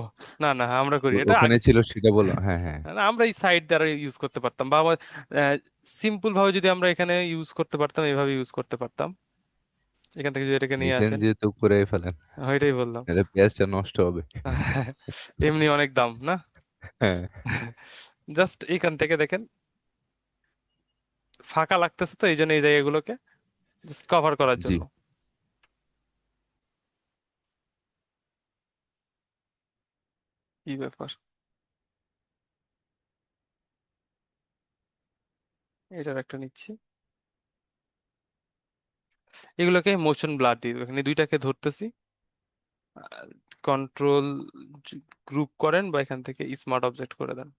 না না, আমরা করি এটা ওখানে আগে। ছিল সেটা বলো, হ্যাঁ হ্যাঁ। না, আমরা এই সাইড দ্বারা ইউজ করতে পারতাম, বা সিম্পল ভাবে যদি আমরা এখানে ইউজ করতে পারতাম, এইভাবে ইউজ করতে পারতাম। এখান থেকে যদি এটাকে নিয়ে নিছেন আসেন, যেহেতু করে ফেলেন, ওইটাই বললাম। নাহলে পেঁয়াজটা নষ্ট হবে। এমনি অনেক দাম না। হ্যাঁ। জাস্ট এইখান থেকে দেখেন ফাঁকা লাগতেছে, তো এই জন্য এই জায়গাগুলোকে জাস্ট কভার করার জি। জন্য। কি ব্যাপার, এটার একটা নিচ্ছি। এগুলোকে মোশন ব্লার দিয়ে দেবো, এখানে দুইটাকে ধরতেছি, কন্ট্রোল গ্রুপ করেন বা এখান থেকে স্মার্ট অবজেক্ট করে দেন,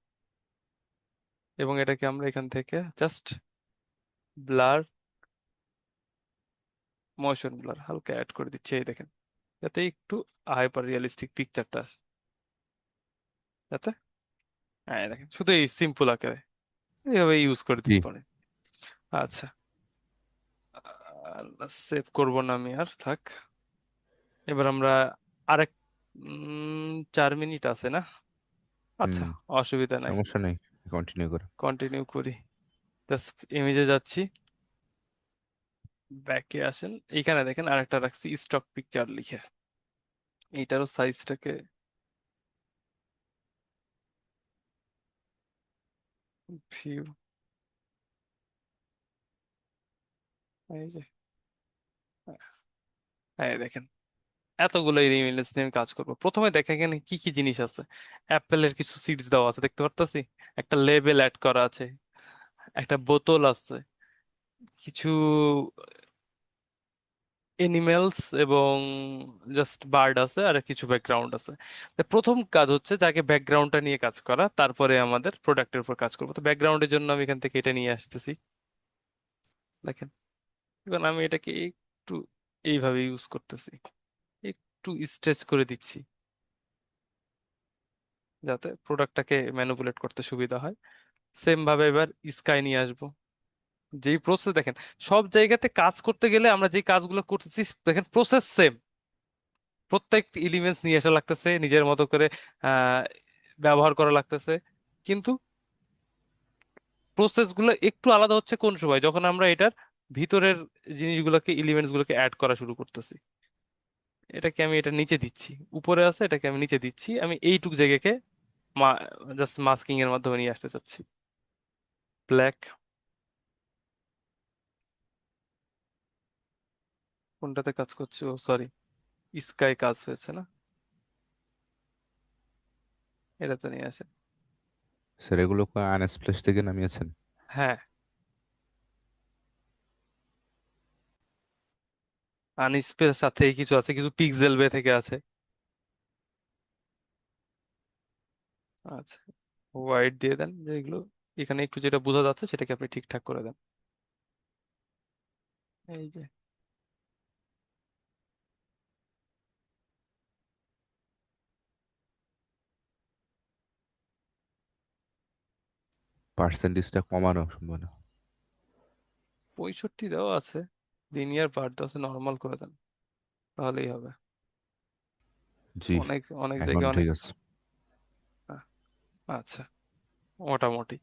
এবং এটাকে আমরা এখান থেকে জাস্ট ব্লার, মোশন ব্লার হালকা অ্যাড করে দিচ্ছি, এই দেখেন, যাতে একটু হাইপার রিয়েলিস্টিক পিকচারটা আসে, যাতে, হ্যাঁ এই দেখেন শুধু এই সিম্পল আকারে এইভাবে ইউজ করে জি। দিতে পারেন। আচ্ছা, সেভ করব না আমি আর, থাক। এবার আমরা আরেক 4 মিনিট আছে না? হুম। আচ্ছা, অসুবিধা নাই, সমস্যা নেই, কন্টিনিউ করো। কন্টিনিউ করি। জাস্ট ইমেজে যাচ্ছি, ব্যাকে আসেন, এইখানে দেখেন আরেকটা রাখছি স্টক পিকচার লিখে, এইটারও সাইজটাকে ভিউ, এই যে, হ্যাঁ দেখেন, এতগুলো ইমেজ নিয়ে আমি কাজ করবো। প্রথমে দেখেন এখানে কি কি জিনিস আছে। অ্যাপেলের কিছু সিডস দেওয়া আছে, দেখতে পারতাছি, একটা লেবেল অ্যাড করা আছে, একটা বোতল আছে, কিছু এনিমেলস এবং জাস্ট বার্ড আছে, আর কিছু ব্যাকগ্রাউন্ড আছে। তো প্রথম কাজ হচ্ছে যাকে ব্যাকগ্রাউন্ডটা নিয়ে কাজ করা, তারপরে আমাদের প্রোডাক্টের উপর কাজ করবো। তো ব্যাকগ্রাউন্ডের জন্য আমি এখান থেকে এটা নিয়ে আসতেছি, দেখেন। এখন আমি এটাকে একটু এইভাবে ইউজ করতেছি, একটু স্ট্রেচ করে দিচ্ছি, যাতে প্রোডাক্টটাকে ম্যানিপুলেট করতে সুবিধা হয়। সেম ভাবে এবার স্কাই নিয়ে আসবো, যেই প্রসেস দেখেন, সব জায়গাতে কাজ করতে গেলে আমরা যে কাজগুলো করতেছি, দেখেন প্রসেস সেম, প্রত্যেক এলিমেন্টস নিয়ে আসা লাগতেছে, নিজের মতো করে আহ ব্যবহার করা লাগতেছে, কিন্তু প্রসেস গুলো একটু আলাদা হচ্ছে কোন সময়, যখন আমরা এটার ভিতরের জিনিসগুলোকে, এলিমেন্টস গুলোকে অ্যাড করা শুরু করতেছি। এটাকে আমি এটা নিচে দিচ্ছি, উপরে আছে, এটাকে আমি নিচে দিচ্ছি, আমি এইটুক জায়গাকে জাস্ট মাস্কিং এর মাধ্যমে নিয়ে আসতে চাচ্ছি। ব্ল্যাক, কোনটাতে কাজ করছে, ও সরি, স্কাই কাজ হয়েছে না, এটাতে নিয়ে আসে। স্যার এগুলো আনস্প্লেশ থেকে নামিয়েছেন? হ্যাঁ, আনস্পেস সাথে কিছু আছে, কিছু পিক্সেল বে থেকে আছে। আচ্ছা, হোয়াইট দিয়ে দেন যেগুলো, এখানে একটু যেটা বোঝা যাচ্ছে সেটাকে আপনি ঠিকঠাক করে দেন, এই যে। পার্সেন্টেজটা কমানো সম্ভব না? 65 দেওয়া আছে, লিনিয়ার পার্ট দেওয়া আছে, নর্মাল করে দেন, তাহলেই হবে। জি, অনেক অনেক এখন জায়গায় অনেক, ঠিক আছে। আহ, আচ্ছা, মোটামুটি।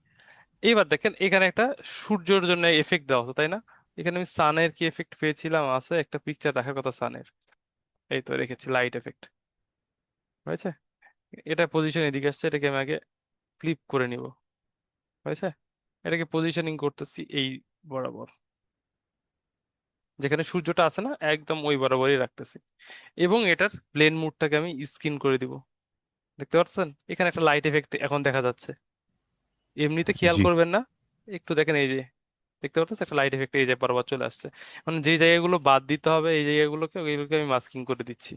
এইবার দেখেন এখানে একটা সূর্যের জন্য এফেক্ট দেওয়া আছে, তাই না? এখানে আমি সানের কি এফেক্ট পেয়েছিলাম, আছে একটা পিকচার রাখার কথা সানের, এই তো রেখেছি, লাইট এফেক্ট হয়েছে। এটা পজিশন এদিকে আসছে, এটাকে আমি আগে ফ্লিপ করে নিব, হয়েছে। এটাকে পজিশনিং করতেছি এই বরাবর, যেখানে সূর্যটা আছে না, একদম ওই বরাবরই রাখতেছি, এবং এটার প্লেন মুডটাকে আমি স্কিন করে দিব। দেখতে পাচ্ছেন এখানে একটা লাইট এফেক্ট এখন দেখা যাচ্ছে, এমনিতে খেয়াল জি। করবেন না, একটু দেখেন এই যে, দেখতে পাচ্ছেন একটা লাইট এফেক্ট এই যে বরাবর চলে আসছে। মানে যে জায়গাগুলো বাদ দিতে হবে, এই জায়গাগুলোকে, ওইগুলোকে আমি মাস্কিং করে দিচ্ছি।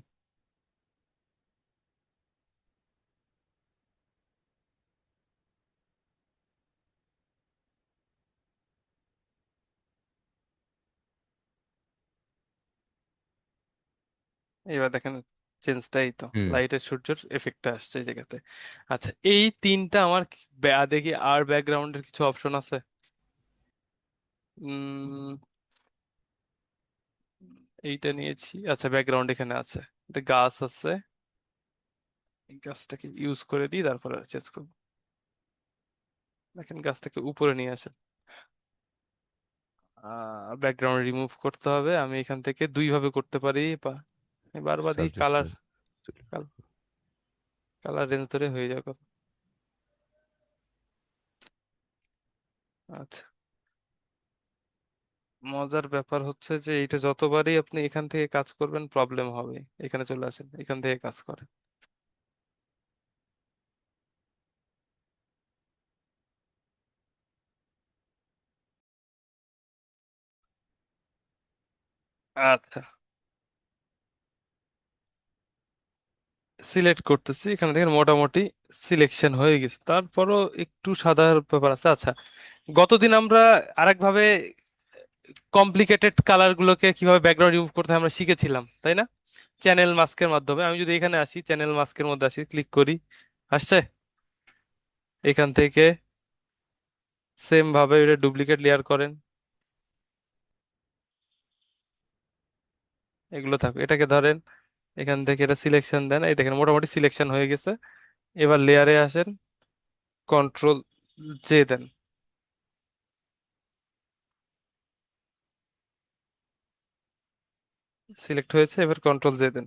এবার দেখেন চেঞ্জটাই তো, হুম। লাইটের সূর্যের এফেক্টটা আসছে এই জায়গাতে। আচ্ছা, এই তিনটা আমার দেখি আর ব্যাকগ্রাউন্ডের কিছু অপশন আছে। উম এইটা নিয়েছি, আচ্ছা ব্যাকগ্রাউন্ড এখানে আছে, এটা গাছ আছে, এই গাছটাকে ইউজ করে দিই, তারপরে চেঞ্জ করবো। দেখেন গাছটাকে উপরে নিয়ে আসেন, ব্যাকগ্রাউন্ড রিমুভ করতে হবে, আমি এখান থেকে দুই ভাবে করতে পারি, বা বারবার দিই সাবজেক্ট। কালার, কালার রেঞ্জ ধরে হয়ে যাবে। আচ্ছা, মজার ব্যাপার হচ্ছে যে এটা যতবারই আপনি এখান থেকে কাজ করবেন প্রবলেম হবে। এখানে চলে আসেন, এখান থেকে কাজ করেন। আচ্ছা, সিলেক্ট করতেছি, এখানে দেখেন মোটামুটি সিলেকশন হয়ে গেছে, তারপরও একটু সাদা ব্যাপার আছে। আচ্ছা, গতদিন আমরা আরেকভাবে কমপ্লিকেটেড কালার গুলোকে কিভাবে ব্যাকগ্রাউন্ড রিমুভ করতে হয় আমরা শিখেছিলাম, তাই না? চ্যানেল মাস্কের মাধ্যমে। আমি যদি এখানে আসি, চ্যানেল মাস্কের মধ্যে আসি, ক্লিক করি, আসছে। এখান থেকে সেম ভাবে এটা ডুপ্লিকেট লেয়ার করেন, এগুলো থাকুক, এটাকে ধরেন, এখান থেকে এটা সিলেকশন দেন, এই দেখেন মোটামুটি সিলেকশন হয়ে গেছে। এবার লেয়ারে আসেন, কন্ট্রোল জে দেন, সিলেক্ট হয়েছে, এবার কন্ট্রোল জে দেন,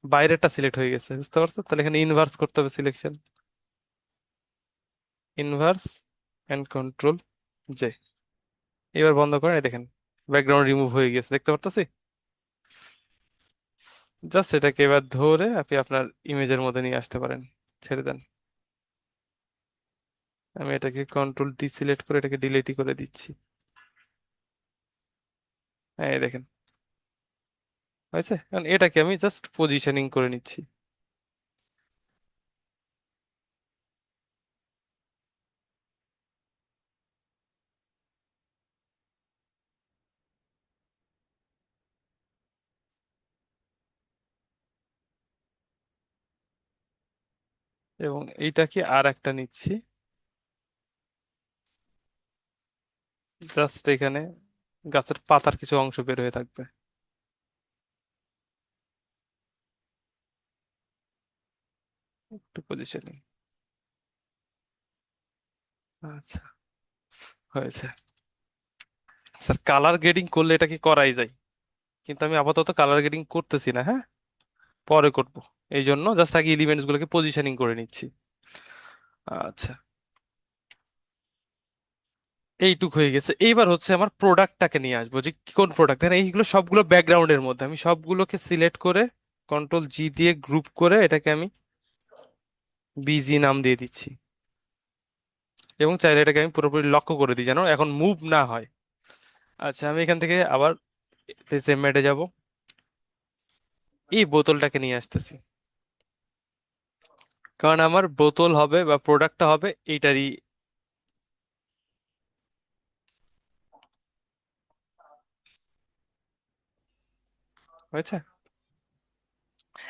বাইরেটা সিলেক্ট হয়ে গেছে, বুঝতে পারছো? তাহলে এখানে ইনভার্স করতে হবে selection, inverse and control J. এবার বন্ধ করেন, এই দেখেন ব্যাকগ্রাউন্ড রিমুভ হয়ে গেছে, দেখতে পারতেছি। জাস্ট এটাকে এবার ধরে আপনি আপনার ইমেজের মধ্যে নিয়ে আসতে পারেন, ছেড়ে দেন। আমি এটাকে কন্ট্রোল ডি সিলেক্ট করে এটাকে ডিলিটই করে দিচ্ছি। হ্যাঁ, এই দেখেন হয়েছে। কারণ এটাকে আমি জাস্ট পজিশনিং করে নিচ্ছি। এবং এইটাকে আর একটা নিচ্ছি, জাস্ট এখানে গাছের পাতার কিছু অংশ বের হয়ে থাকবে, একটু পজিশনিং। আচ্ছা, হয়েছে। স্যার, কালার গ্রেডিং করলে এটা কি করাই যায়, কিন্তু আমি আপাতত কালার গ্রেডিং করতেছি না, হ্যাঁ, পরে করব। এই জন্য জাস্ট আগে এলিমেন্টস গুলোকে পজিশনিং করে নিচ্ছি। আচ্ছা, এইটুক হয়ে গেছে। এইবার হচ্ছে আমার প্রোডাক্টটাকে নিয়ে আসবো, যে কোন প্রোডাক্ট, এইগুলো সবগুলো ব্যাকগ্রাউন্ডের মধ্যে আমি সবগুলোকে সিলেক্ট করে কন্ট্রোল জি দিয়ে গ্রুপ করে এটাকে আমি বিজি নাম দিয়ে দিচ্ছি। এবং চাইলে এটাকে আমি পুরোপুরি লক্ষ্য করে দিই যেন এখন মুভ না হয়। আচ্ছা, আমি এখান থেকে আবার সেম ম্যাটে যাব, এই বোতলটাকে নিয়ে আসতেছি, কারণ আমার বোতল হবে বা প্রোডাক্টটা হবে এইটারই। হয়েছে।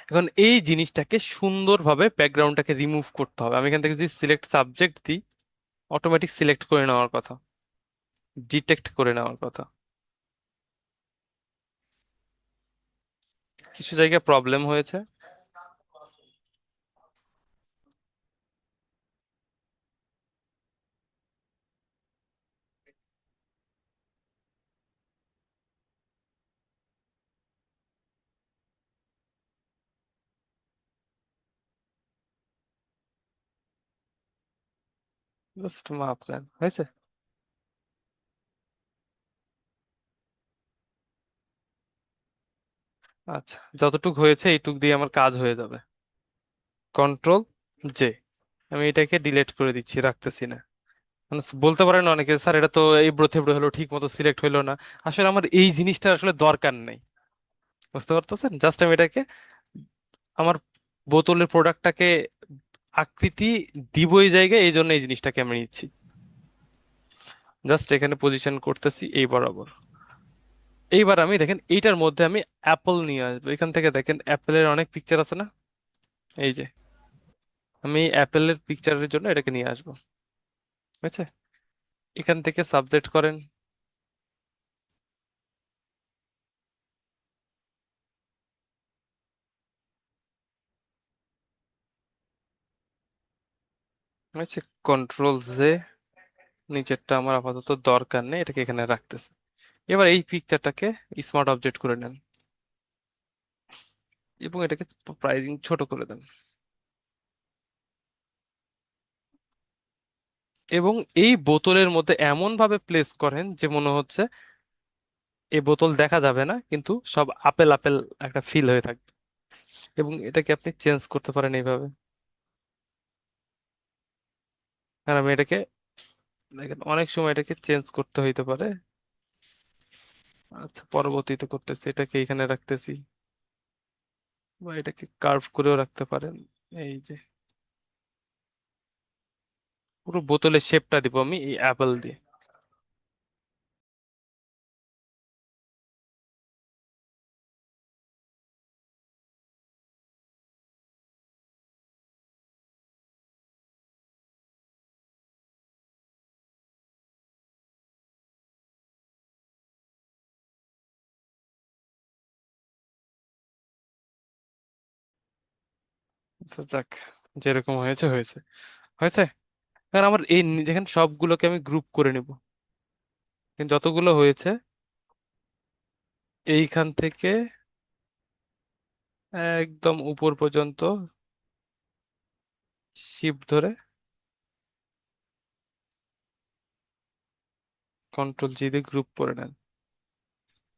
এখন এই জিনিসটাকে সুন্দরভাবে ব্যাকগ্রাউন্ডটাকে রিমুভ করতে হবে। আমি এখান থেকে যদি সিলেক্ট সাবজেক্ট দিই, অটোমেটিক সিলেক্ট করে নেওয়ার কথা, ডিটেক্ট করে নেওয়ার কথা। কিছু জায়গায় প্রবলেম হয়েছে। জাস্ট মাপ নেন, হয়েছে। আচ্ছা, যতটুক হয়েছে এইটুক দিয়ে আমার কাজ হয়ে যাবে। কন্ট্রোল জে, আমি এটাকে ডিলিট করে দিচ্ছি, রাখতেছি না। মানে বলতে পারেন অনেকে, স্যার এটা তো এবড়ো থেবড়ো হলো, ঠিক মতো সিলেক্ট হইলো না। আসলে আমার এই জিনিসটা আসলে দরকার নেই, বুঝতে পারতেছেন? জাস্ট আমি এটাকে আমার বোতলের প্রোডাক্টটাকে আকৃতি দিব এই জায়গায়, এই জন্য এই জিনিসটাকে আমি নিচ্ছি। জাস্ট এখানে পজিশন করতেছি এই বরাবর। এইবার আমি দেখেন এইটার মধ্যে আমি অ্যাপল নিয়ে আসবো। এখান থেকে দেখেন অ্যাপেলের অনেক পিকচার আছে না, এই যে আমি অ্যাপেলের পিকচারের জন্য এটাকে নিয়ে আসবো। ঠিক আছে, এখান থেকে সাবজেক্ট করেন, ঠিক আছে, কন্ট্রোল জে। নিচেরটা আমার আপাতত দরকার নেই, এটাকে এখানে রাখতেছে। এবার এই পিকচারটাকে স্মার্ট অবজেক্ট করে নেন এবং এটাকে প্রাইজিং ছোট করে দেন। এবং এই বোতলের মধ্যে এমন ভাবে প্লেস করেন যে মনে হচ্ছে এই বোতল দেখা যাবে না, কিন্তু সব আপেল আপেল একটা ফিল হয়ে থাকবে। এবং এটাকে আপনি চেঞ্জ করতে পারেন এইভাবে। আর আমি এটাকে, দেখেন, অনেক সময় এটাকে চেঞ্জ করতে হইতে পারে। আচ্ছা, পরবর্তীতে করতেছি, এটাকে এখানে রাখতেছি, বা এটাকে কার্ভ করেও রাখতে পারেন। এই যে পুরো বোতলের শেপটা দিব আমি এই অ্যাপেল দিয়ে। আচ্ছা, যাক, যেরকম হয়েছে হয়েছে। হয়েছে। কারণ আমার এই দেখেন সবগুলোকে আমি গ্রুপ করে নিব, কিন্তু যতগুলো হয়েছে এইখান থেকে একদম উপর পর্যন্ত শিপ ধরে কন্ট্রোল জি দিয়ে গ্রুপ করে নেন।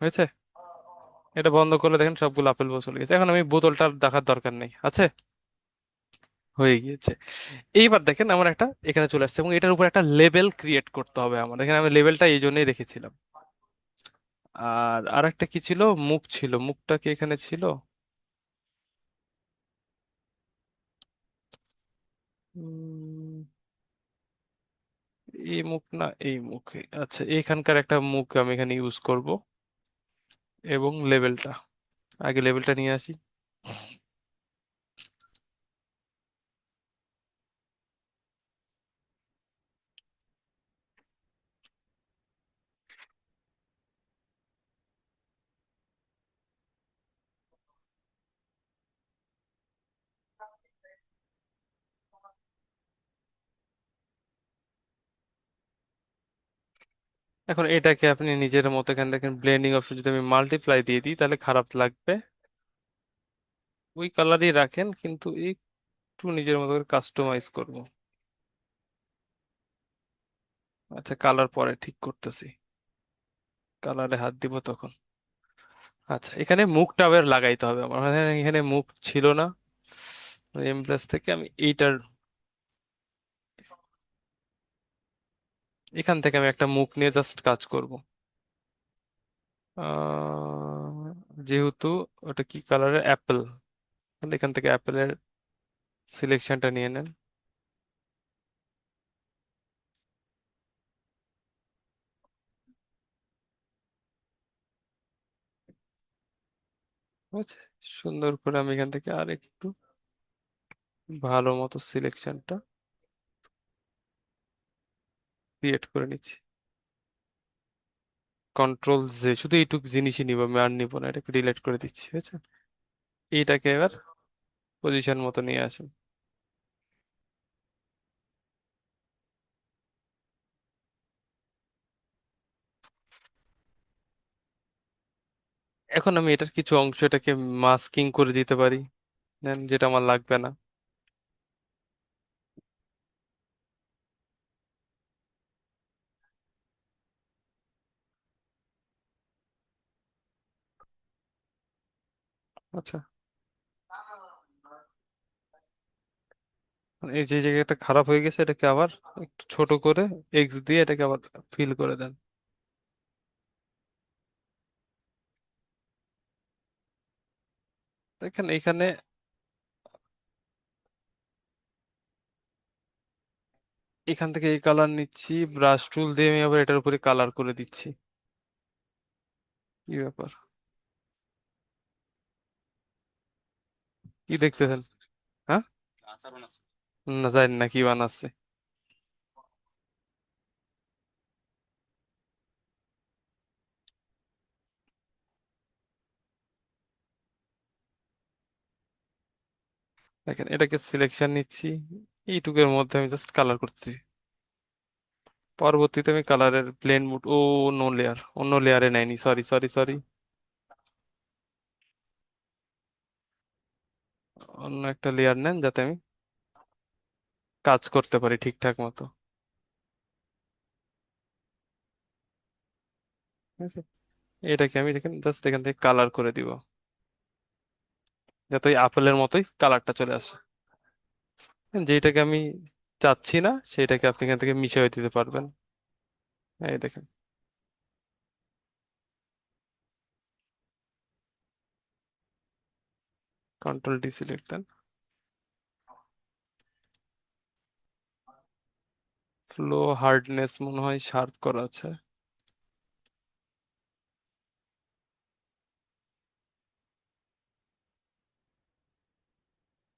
হয়েছে। এটা বন্ধ করলে দেখেন সবগুলো আপেল বল চলে গেছে। এখন আমি বোতলটা আর দেখার দরকার নেই, আছে, হয়ে গিয়েছে। এইবার দেখেন আমার একটা এখানে চলে আসছে, এবং এটার উপর একটা লেবেল ক্রিয়েট করতে হবে আমার। এখানে আমি লেবেলটা এই জন্যই রেখেছিলাম। আর আরেকটা কি ছিল, মুখ ছিল, মুখটা কি এখানে ছিল? উম, এই মুখ না, এই মুখ। আচ্ছা, এখানকার একটা মুখ আমি এখানে ইউজ করব। এবং লেবেলটা, আগে লেবেলটা নিয়ে আসি। এখন এটাকে আপনি নিজের মতো, এখানে দেখেন ব্লেন্ডিং অপশন, যদি আমি মাল্টিপ্লাই দিয়ে দিই তাহলে খারাপ লাগবে। ওই কালারই রাখেন, কিন্তু একটু নিজের মতো করে কাস্টমাইজ করব। আচ্ছা, কালার পরে ঠিক করতেছি, কালারে হাত দিব তখন। আচ্ছা, এখানে মুখটা আবার লাগাইতে হবে আমার, মানে এখানে মুখ ছিল না। এমপ্রেস থেকে আমি এইটার, এখান থেকে আমি একটা মুখ নিয়ে জাস্ট কাজ করব। যেহেতু ওটা কি কালারের, অ্যাপেল, এখান থেকে অ্যাপেলের সিলেকশনটা নিয়ে নেন। বুঝছে? সুন্দর করে আমি এখান থেকে আর একটু ভালো মতো সিলেকশনটা ক্রিয়েট করে নিচ্ছি। কন্ট্রোল জে, শুধু এইটুকু জিনিসই নিব, আমি আর নিব না, এটাকে ডিলিট করে দিচ্ছি, বুঝছেন? এইটাকে এবার পজিশন মতো নিয়ে আসেন। এখন আমি এটার কিছু অংশ এটাকে মাস্কিং করে দিতে পারি, নেন, যেটা আমার লাগবে না। আচ্ছা, এই যে জায়গাটা খারাপ হয়ে গেছে এটাকে আবার একটু ছোট করে এক্স দিয়ে এটাকে আবার ফিল করে দেন। দেখেন এখানে, এখান থেকে এই কালার নিচ্ছি, ব্রাশ টুল দিয়ে আমি আবার এটার উপরে কালার করে দিচ্ছি। কি ব্যাপার, কি দেখতেছেন? হ্যাঁ, না জানি না কি বানাচ্ছে। দেখেন এটাকে সিলেকশন নিচ্ছি, এইটুকের মধ্যে আমি জাস্ট কালার করছি। পরবর্তীতে আমি কালারের প্লেন মুড, ও অন্য লেয়ার, অন্য লেয়ারে নেয়নি, সরি সরি সরি, অন্য একটা লেয়ার নেন যাতে আমি কাজ করতে পারি ঠিকঠাক মতো। ঠিক আছে, এটাকে আমি দেখেন জাস্ট এখান থেকে কালার করে দিব, যাতে ওই আপেলের মতোই কালারটা চলে আসে। যেটাকে আমি চাচ্ছি না সেটাকে আপনি এখান থেকে মিশিয়ে দিতে পারবেন। এই দেখেন, কন্ট্রোল ডি সিলেক্ট দেন। ফ্লো হার্ডনেস মনে হয় শার্প করা আছে।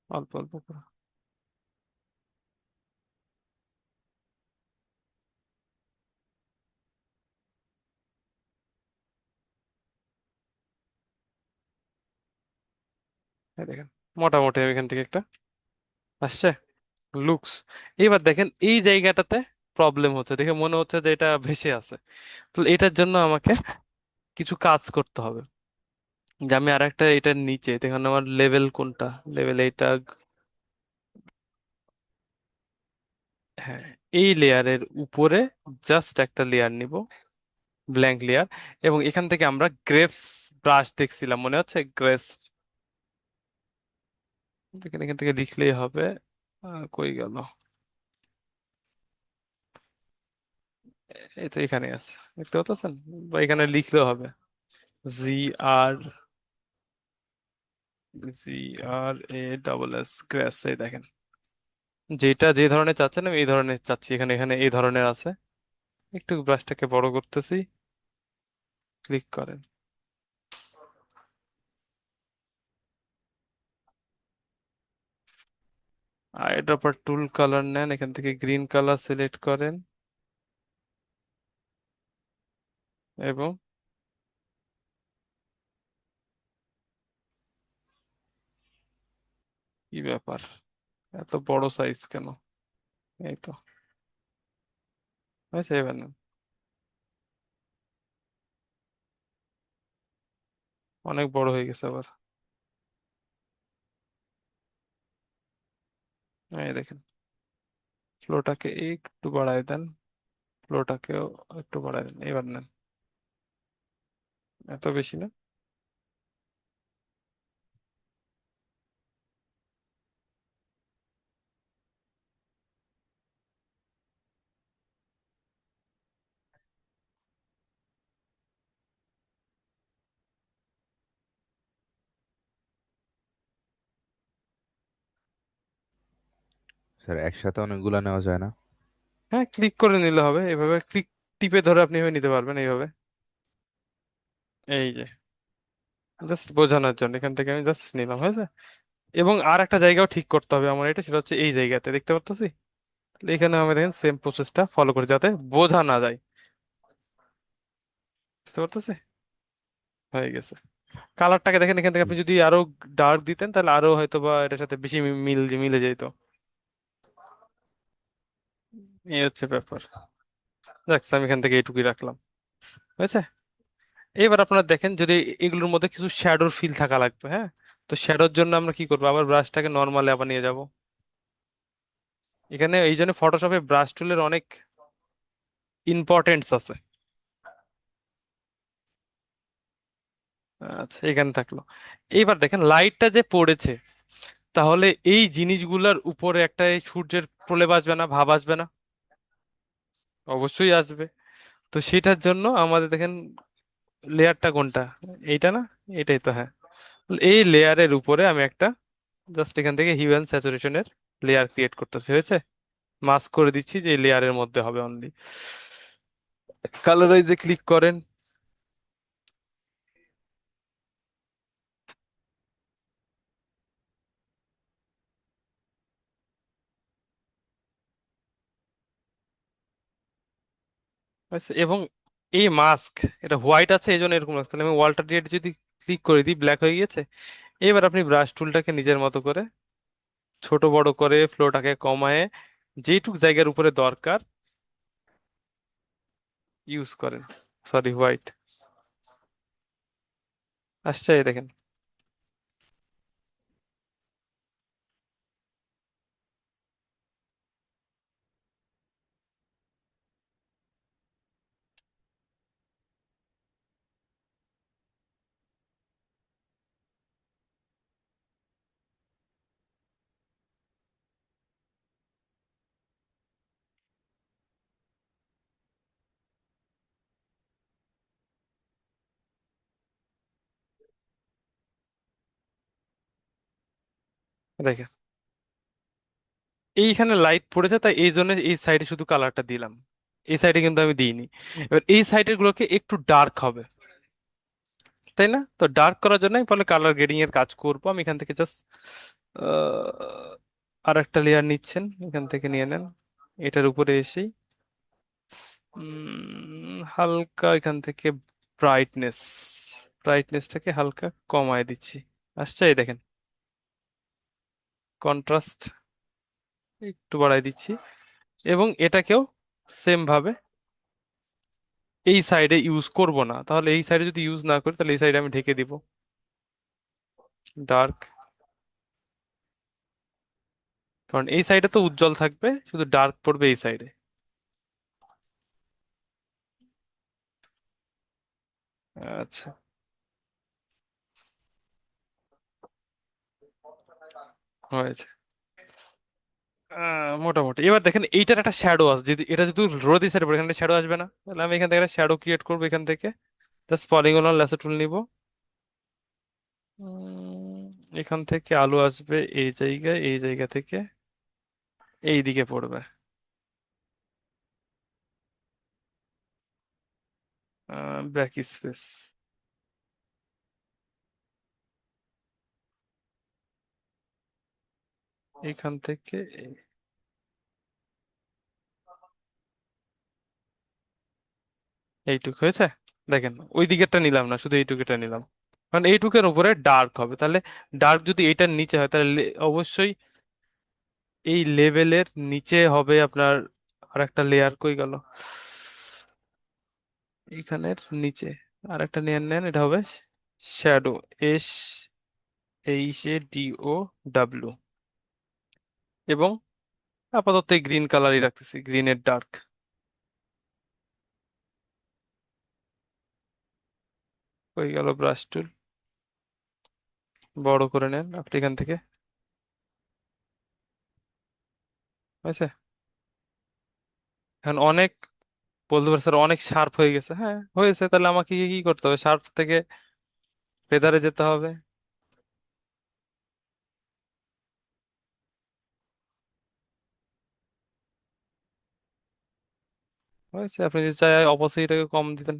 অল্প অল্প করে। এই দেখেন, মোটামুটি আমি এখান থেকে একটা আসছে লুকস। এবার দেখেন এই জায়গাটাতে প্রবলেম হচ্ছে, দেখে মনে হচ্ছে যে এটা ভেসে আছে। তো এটার জন্য আমাকে কিছু কাজ করতে হবে। যে আমি আর একটা এটার নিচে দেখেন আমার লেভেল কোনটা, লেভেল এইটা। হ্যাঁ, এই লেয়ারের উপরে জাস্ট একটা লেয়ার নিব, ব্ল্যাঙ্ক লেয়ার। এবং এখান থেকে আমরা গ্রেপস ব্রাশ দেখছিলাম, মনে হচ্ছে গ্রেপস। দেখেন এখান থেকে লিখলেই হবে। কই গেল? এই তো এখানে আছে, দেখতে পাচ্ছেন? বা এখানে লিখলেও হবে জি আর, GRASS গ্রেস। এই দেখেন, যেটা যে ধরনের চাচ্ছেন আমি এই ধরনের চাচ্ছি, এখানে এখানে এই ধরনের আছে। একটু ব্রাশটাকে বড় করতেছি, ক্লিক করেন। আইড্রপার টুল কালার নেন, এখান থেকে গ্রিন কালার সিলেক্ট করেন এবং কি ব্যাপার, এত বড় সাইজ কেন? এই তো হয়েছে, এবার নেন। অনেক বড় হয়ে গেছে আবার। এই দেখেন, ফ্লোটাকে একটু বাড়ায় দেন, ফ্লোটাকেও একটু বাড়ায় দেন, এবার নেন। এত বেশি না। স্যার একসাথে অনেকগুলা নেওয়া যায় না? হ্যাঁ, ক্লিক করে নিলে হবে, এভাবে ক্লিক টিপে ধরে আপনি এভাবে নিতে পারবেন এইভাবে। এই যে জাস্ট বোঝানোর জন্য এখান থেকে আমি জাস্ট নিলাম, হয়েছে। এবং আর একটা জায়গাও ঠিক করতে হবে আমার, এটা সেটা হচ্ছে এই জায়গাতে দেখতে পারতেছি। এখানে আমি দেখেন সেম প্রসেসটা ফলো করি যাতে বোঝা না যায়। বুঝতে পারতেছি, হয়ে গেছে। কালারটাকে দেখেন, এখান থেকে আপনি যদি আরো ডার্ক দিতেন তাহলে আরো হয়তো বা এটার সাথে বেশি মিল মিলে যেত। এই হচ্ছে ব্যাপার। দেখ, আমি এখান থেকে এইটুকুই রাখলাম, হয়েছে। এবার আপনারা দেখেন যদি এগুলোর মধ্যে কিছু শ্যাডোর ফিল থাকা লাগবে, হ্যাঁ। তো শ্যাডোর জন্য আমরা কি করবো, আবার ব্রাশটাকে নর্মালে আবার নিয়ে যাব। এখানে এই জন্য ফটোশপে ব্রাশ টুলের অনেক ইম্পর্টেন্স আছে। আচ্ছা, এখানে থাকলো। এইবার দেখেন লাইটটা যে পড়েছে, তাহলে এই জিনিসগুলোর উপরে একটা এই সূর্যের প্রলেপ আসবে না, ভাব আসবে না? অবশ্যই আসবে। তো সেটার জন্য আমাদের দেখেন লেয়ারটা কোনটা, এইটা না? এটাই তো, হ্যাঁ। এই লেয়ারের উপরে আমি একটা জাস্ট এখান থেকে হিউ অ্যান্ড স্যাচুরেশনের লেয়ার ক্রিয়েট করতেছি, হয়েছে। মাস্ক করে দিচ্ছি যে এই লেয়ারের মধ্যে হবে অনলি। কালারাইজে ক্লিক করেন। আচ্ছা, এবং এই মাস্ক, এটা হোয়াইট আছে এই জন্য এরকম লাগছে, তাহলে আমি ওয়ালটা দিয়ে যদি ক্লিক করে দিই ব্ল্যাক হয়ে গিয়েছে। এবার আপনি ব্রাশ টুলটাকে নিজের মতো করে ছোট বড় করে ফ্লোটাকে কমায় যেইটুক জায়গার উপরে দরকার ইউজ করেন। সরি, হোয়াইট আসছে, এই দেখেন। দেখেন এইখানে লাইট পড়েছে, তাই এই জন্য এই সাইডে শুধু কালারটা দিলাম, এই সাইডে কিন্তু আমি দিইনি। এবার এই সাইডের গুলোকে একটু ডার্ক হবে, তাই না? তো ডার্ক করার জন্য আমি পরে কালার গ্রেডিং এর কাজ করব। আমি এখান থেকে জাস্ট আর একটা লেয়ার নিচ্ছেন, এখান থেকে নিয়ে নেন, এটার উপরে এসেই হালকা এখান থেকে ব্রাইটনেস, ব্রাইটনেসটাকে হালকা কমায় দিচ্ছি। আসছে, এই দেখেন কন্ট্রাস্ট একটু বাড়াই দিচ্ছি। এবং এটাকেও সেম ভাবে এই সাইডে ইউজ করব না, তাহলে এই সাইডে যদি ইউজ না করি তাহলে এই সাইডে আমি ঢেকে দিব ডার্ক, কারণ এই সাইডে তো উজ্জ্বল থাকবে, শুধু ডার্ক পড়বে এই সাইডে। আচ্ছা, হয়েছে। মোটামুটি এবার দেখেন এইটার একটা শ্যাডো আছে, যদি এটা যদি রোদ এই সাইডে পড়ে এখানে শ্যাডো আসবে না, তাহলে আমি এখান থেকে একটা শ্যাডো ক্রিয়েট করবো এখান থেকে। জাস্ট পলিগন ল্যাসো টুল নিব। উম, এখান থেকে আলো আসবে এই জায়গায়, এই জায়গা থেকে এই দিকে পড়বে, ব্যাক স্পেস এখান থেকে এইটুক হয়েছে। দেখেন ওই দিকেরটা নিলাম না, শুধু এইটুকুটা নিলাম, কারণ এইটুকের উপরে ডার্ক হবে। তাহলে ডার্ক যদি এইটার নিচে হয় তাহলে অবশ্যই এই লেভেলের নিচে হবে আপনার আর একটা লেয়ার। কই গেল? এইখানের নিচে আর একটা লেয়ার নেন, এটা হবে shadow, S H A D O W. এবং আপাতত এই গ্রিন কালারই রাখতেছি, গ্রিনের ডার্ক। হয়ে গেল ব্রাশ টুল, বড় করে নেন আপনি এখান থেকে, হয়েছে। এখন অনেক বলতে পারি স্যার অনেক শার্প হয়ে গেছে, হ্যাঁ হয়েছে, তাহলে আমাকে কি কি করতে হবে, শার্প থেকে ফেদারে যেতে হবে। হয়েছে, আপনি যদি চাই অপোসিটটাকে কম দিতেন।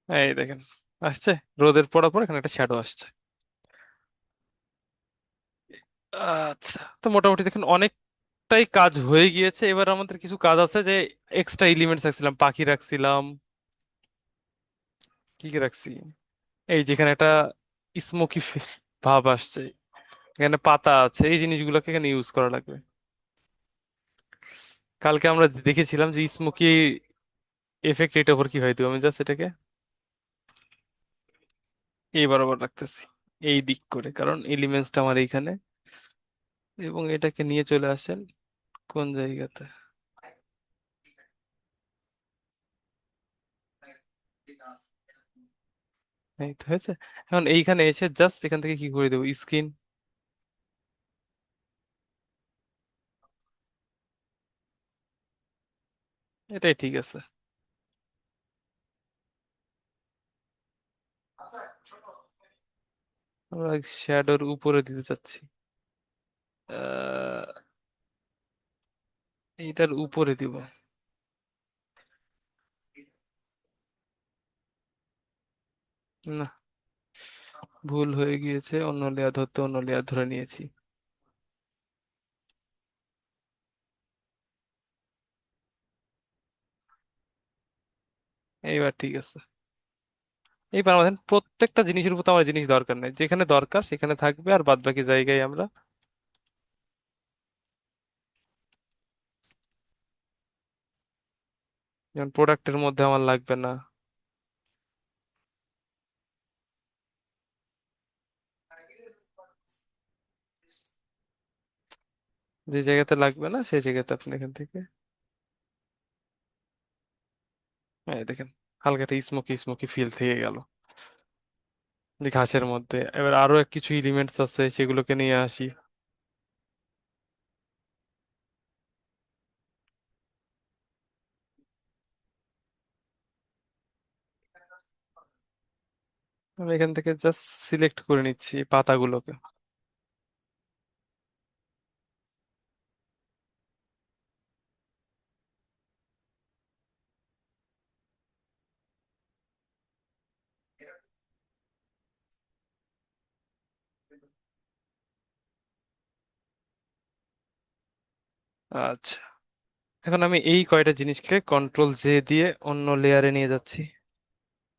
এই দেখেন আসছে, রোদের পড়ার পর এখানে একটা শ্যাডো আসছে। আচ্ছা, তো মোটামুটি দেখেন অনেকটাই কাজ হয়ে গিয়েছে। এবার আমাদের কিছু কাজ আছে, যে এক্সট্রা এলিমেন্টস রাখছিলাম, পাখি রাখছিলাম, কি কি রাখছি, এই যেখানে একটা স্মোকি ভাব আসছে, এখানে পাতা আছে, এই জিনিসগুলোকে এখানে ইউজ করা লাগবে। কালকে আমরা দেখেছিলাম যে স্মোকি এফেক্ট এটার উপর কিভাবে দেবো। আমি জাস্ট এটাকে এই বরাবর রাখতেছি, এই দিক করে, কারণ এলিমেন্টসটা আমার এইখানে। এবং এটাকে নিয়ে চলে আসেন কোন জায়গাতে, এই তো হয়েছে। এখন এইখানে এসে জাস্ট এখান থেকে কি করে দেবো, স্ক্রিন, এটাই ঠিক আছে। আমরা শ্যাডোর উপরে দিতে চাচ্ছি, আহ, এইটার উপরে দিব। না, ভুল হয়ে গিয়েছে, অন্য লেয়ার ধরতে অন্য লেয়ার ধরে নিয়েছি। এইবার ঠিক আছে। এইবার আমাদের প্রত্যেকটা জিনিসের উপর তো আমার জিনিস দরকার নেই, যেখানে দরকার সেখানে থাকবে, আর বাদ বাকি জায়গায় আমরা যেমন প্রোডাক্টের মধ্যে আমার লাগবে না, যে জায়গাতে লাগবে না সেই জায়গাতে আপনি এখান থেকে, এই দেখেন হালকা একটা স্মোকি স্মোকি ফিল থেকে গেল যে ঘাসের মধ্যে। এবার আরো কিছু এলিমেন্টস আছে, সেগুলোকে নিয়ে আসি। আমি এখান থেকে জাস্ট সিলেক্ট করে নিচ্ছি এই পাতাগুলোকে। আচ্ছা, এখন আমি এই কয়টা জিনিসকে কন্ট্রোল জে দিয়ে অন্য লেয়ারে নিয়ে যাচ্ছি,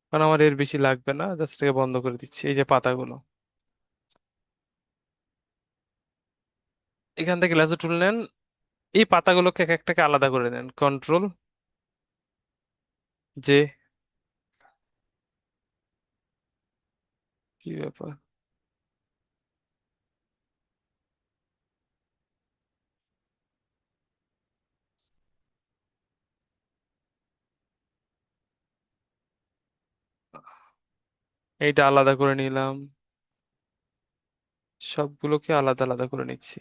কারণ আমার এর বেশি লাগবে না, জাস্ট এটাকে বন্ধ করে দিচ্ছি। এই যে পাতাগুলো, এখান থেকে লেজার টুল নেন, এই পাতাগুলোকে এক একটাকে আলাদা করে নেন, কন্ট্রোল জে। কি ব্যাপার, এইটা আলাদা করে নিলাম, সবগুলোকে আলাদা আলাদা করে নিচ্ছি,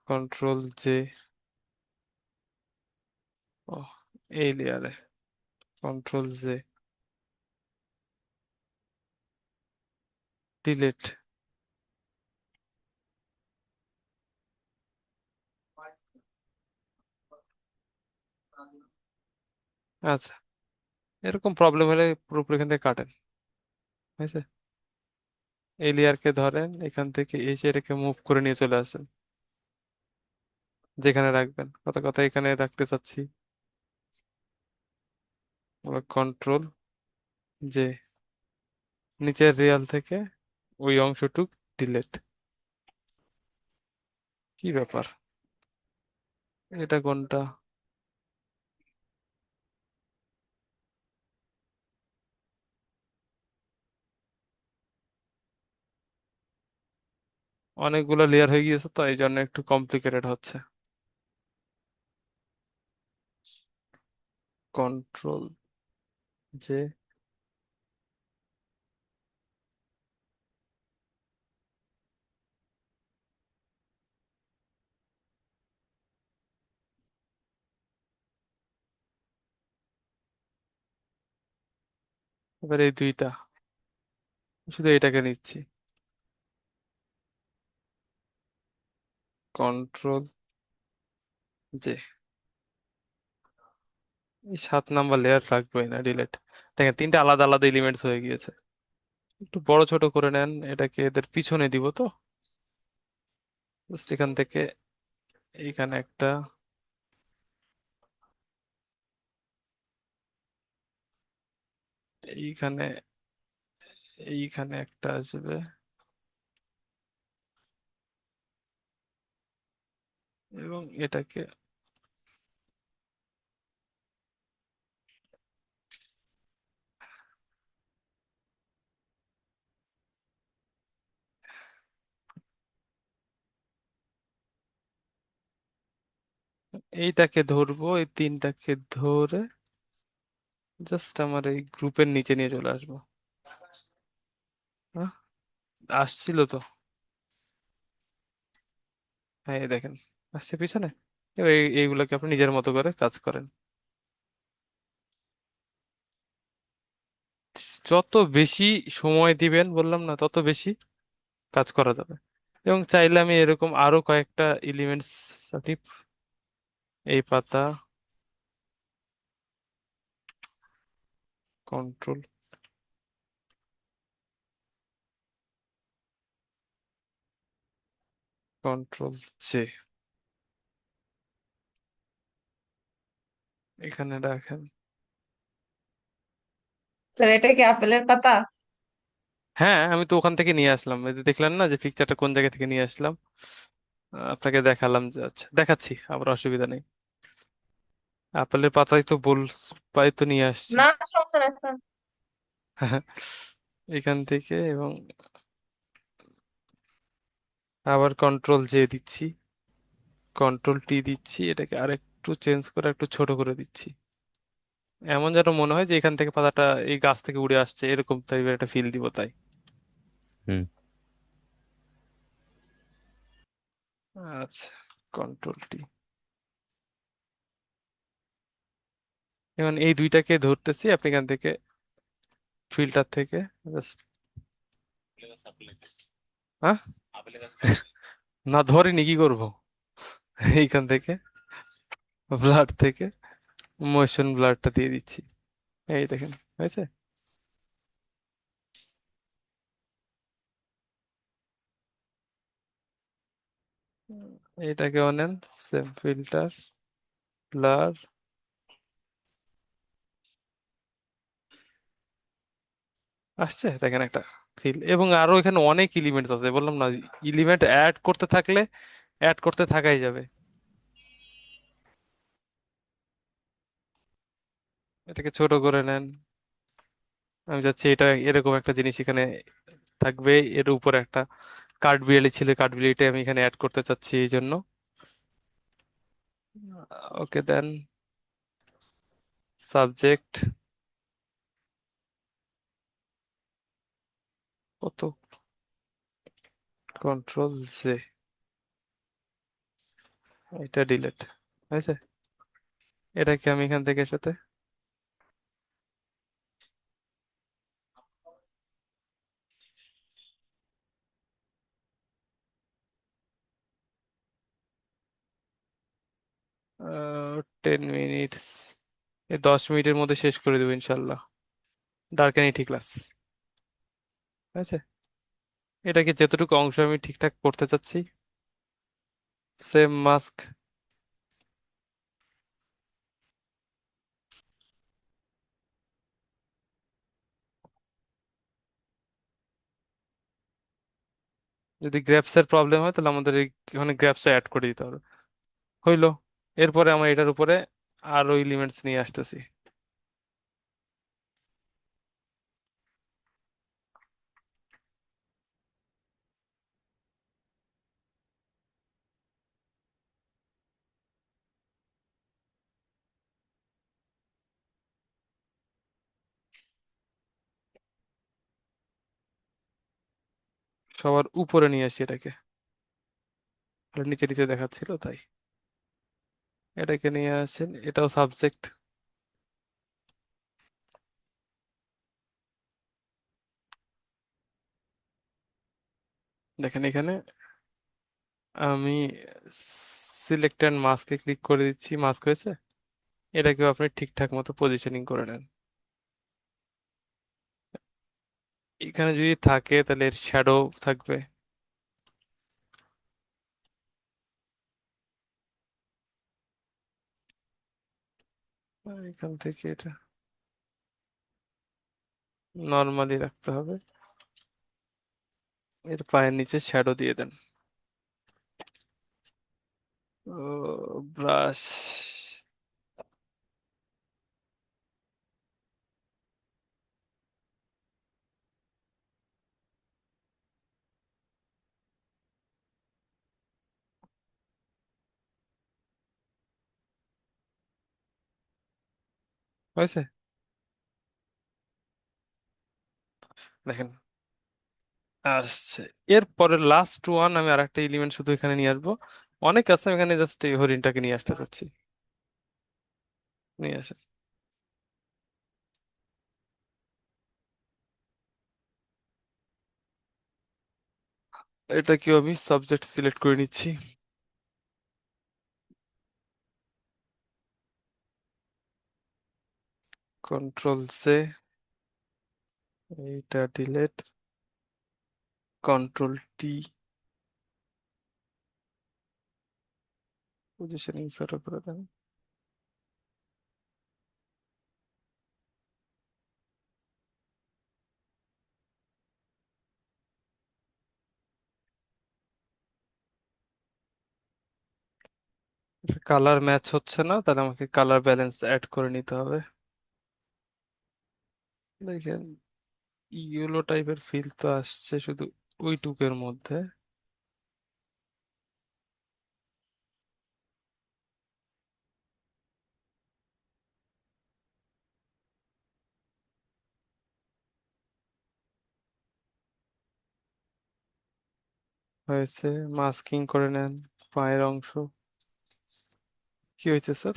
কন্ট্রোল জে। ও, এই লেয়ারে কন্ট্রোল জে, ডিলিট। আচ্ছা, এরকম প্রবলেম হলে পুরোপুরি এখান থেকে কাটেন, ঠিক আছে? এই লেয়ারকে ধরেন, এখান থেকে এসে এটাকে মুভ করে নিয়ে চলে আসেন যেখানে রাখবেন। কথা কথা এখানে রাখতে চাচ্ছি, কন্ট্রোল জে, নিচের রিয়াল থেকে ওই অংশটুক ডিলিট। কি ব্যাপার, এটা কোনটা? অনেকগুলো লেয়ার হয়ে গিয়েছে তো এই জন্য একটু কমপ্লিকেটেড হচ্ছে। কন্ট্রোল জে, এবার এই দুইটা, শুধু এটাকে নিচ্ছি, কন্ট্রোল জে। এই 7 নাম্বার লেয়ার রাখবোই না, ডিলিট। দেখেন তিনটা আলাদা আলাদা এলিমেন্টস হয়ে গিয়েছে। একটু বড় ছোট করে নেন, এটাকে এদের পিছনে দিব তো, জাস্ট এখান থেকে এইখানে একটা, এইখানে, এইখানে একটা আসবে, এবং এটাকে, এইটাকে ধরবো, এই তিনটাকে ধরে জাস্ট আমার এই গ্রুপের নিচে নিয়ে চলে আসবো। হ্যাঁ, আসছিল তো। হ্যাঁ, এই দেখেন, আসছে পিছনে। এবার এইগুলোকে আপনি নিজের মতো করে কাজ করেন। যত বেশি সময় দিবেন বললাম না, তত বেশি কাজ করা যাবে। এবং চাইলে আমি এরকম আরো কয়েকটা এলিমেন্টস, এই পাতা, কন্ট্রোল, কন্ট্রোল জে, এখানে রাখেন। তাহলে এটা কি আপেলের পাতা? হ্যাঁ, আমি তো ওখান থেকে নিয়ে আসলাম, এই যে দেখলেন না যে পিকচারটা কোন জায়গা থেকে নিয়ে আসলাম। আপনাকে দেখালাম যে, আচ্ছা দেখাচ্ছি, আবার অসুবিধা নেই। আপেলের পাতাই তো পাই তো নিয়ে আসছি। না, সমস্যা নাই স্যার। এখান থেকে, এবং আবার কন্ট্রোল জে দিচ্ছি, কন্ট্রোল টি দিচ্ছি, এটাকে আরেকটু চেঞ্জ করে একটু ছোট করে দিচ্ছি, এমন যেন মনে হয় যে এখান থেকে পাতাটা এই গাছ থেকে উড়ে আসছে, এরকম টাইপের একটা ফিল দিব তাই। হুম। আচ্ছা, কন্ট্রোল টি। এখন এই দুইটাকে ধরতেছি, আপনি এখান থেকে ফিল্টার থেকে জাস্ট, হ্যাঁ, না ধরিনি, কি করব? এইখান থেকে ব্লাড থেকে মোশন ব্লাডটা দিয়ে দিচ্ছি। এই দেখেন, হয়েছে। এটাকে নেন, সেম ফিল্টার, ব্লার, আসছে দেখেন একটা ফিল। এবং আরো এখানে অনেক এলিমেন্টস আছে, বললাম না, এলিমেন্ট অ্যাড করতে থাকলে অ্যাড করতে থাকাই যাবে। এটাকে ছোট করে নেন। আমি যাচ্ছি এটা এরকম একটা জিনিস এখানে থাকবে, এর উপরে একটা কাঠবিড়ালি ছিল, কাঠবিড়ালিটা আমি এখানে অ্যাড করতে চাচ্ছি এই জন্য। ওকে দেন, সাবজেক্ট কত, কন্ট্রোল জে, এটা ডিলেট হয়েছে। এটাকে আমি এখান থেকে সাথে আহ 10 মিনিটস, এই 10 মিনিটের মধ্যে শেষ করে দেবো ইনশাল্লাহ। ডার্ক এনিটি ক্লাস, আছে। এটাকে যতটুকু অংশ আমি ঠিকঠাক করতে চাচ্ছি, সেম মাস্ক, যদি গ্রাফস এর প্রবলেম হয় তাহলে আমাদের এখানে গ্রাফস অ্যাড করে দিতে হবে। হইলো। এরপরে আমরা এটার উপরে আরো এলিমেন্টস নিয়ে আসতেছি। সবার উপরে নিয়ে আসি এটাকে, আর নিচে নিচে দেখাচ্ছিল তাই। এটাকে নিয়ে আসেন, এটাও সাবজেক্ট। দেখেন এখানে আমি সিলেক্ট অ্যান্ড মাস্কে ক্লিক করে দিচ্ছি, মাস্ক হয়েছে। এটাকেও আপনি ঠিকঠাক মতো পজিশনিং করে নেন। এখানে যদি থাকে তাহলে এর শ্যাডো থাকবে। আর এখান থেকে এটা নর্মালি রাখতে হবে। এর পায়ের নিচে শ্যাডো দিয়ে দেন। ও, ব্রাশ, হয়েছে। দেখেন আসছে। এর পরের লাস্ট ওয়ান, আমি আর একটা এলিমেন্ট শুধু এখানে নিয়ে আসবো। অনেক আছে, আমি এখানে জাস্ট এই হরিণটাকে নিয়ে আসতে চাচ্ছি। নিয়ে আসেন। এটাকেও আমি সাবজেক্ট সিলেক্ট করে নিচ্ছি, কন্ট্রোল সে, এইটা ডিলেট, কন্ট্রোল টি, পজিশনিং ছোট করে দেন। কালার ম্যাচ হচ্ছে না, তাহলে আমাকে কালার ব্যালেন্স অ্যাড করে নিতে হবে। দেখেন ইয়েলো টাইপের ফিল তো আসছে শুধু ওইটুকের মধ্যে। হয়েছে। মাস্কিং করে নেন পায়ের অংশ। কি হয়েছে স্যার?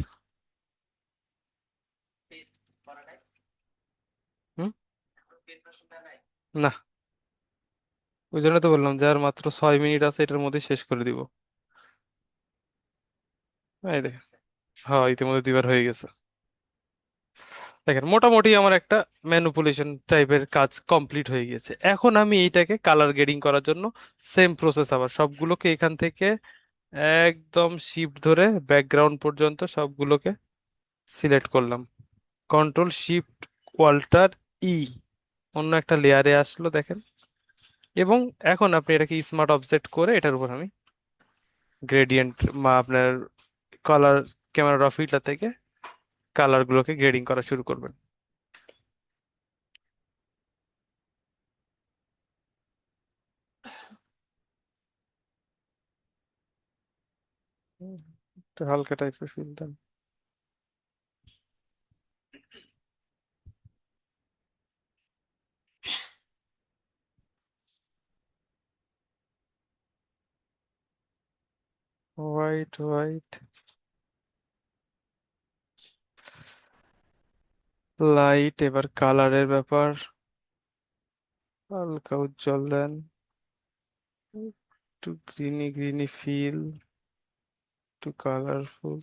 হুম, না, ওই জন্য তো বললাম যে আর মাত্র 6 মিনিট আছে, এটার মধ্যে শেষ করে দিব। এই দেখেন, হ্যাঁ ইতিমধ্যে 2বার হয়ে গেছে। দেখেন মোটামুটি আমার একটা ম্যানুপুলেশন টাইপের কাজ কমপ্লিট হয়ে গেছে। এখন আমি এইটাকে কালার গ্রেডিং করার জন্য সেম প্রসেস আবার সবগুলোকে এখান থেকে একদম শিফট ধরে ব্যাকগ্রাউন্ড পর্যন্ত সবগুলোকে সিলেক্ট করলাম। কন্ট্রোল শিফট ওয়াল্টার ই, অন্য একটা লেয়ারে আসলো দেখেন। এবং এখন আপনি এটাকে স্মার্ট অবজেক্ট করে এটার উপর আমি গ্রেডিয়েন্ট বা আপনার কালার, ক্যামেরা র ফিল্টার থেকে কালার গুলোকে গ্রেডিং করা শুরু করবেন। হুম, একটু হালকা টাইপের ফিল দেন। হোয়াইট হোয়াইট, লাইট, এবার কালারের ব্যাপার, হালকা উজ্জ্বল দেন, একটু গ্রিনি গ্রিনি ফিল, একটু কালারফুল।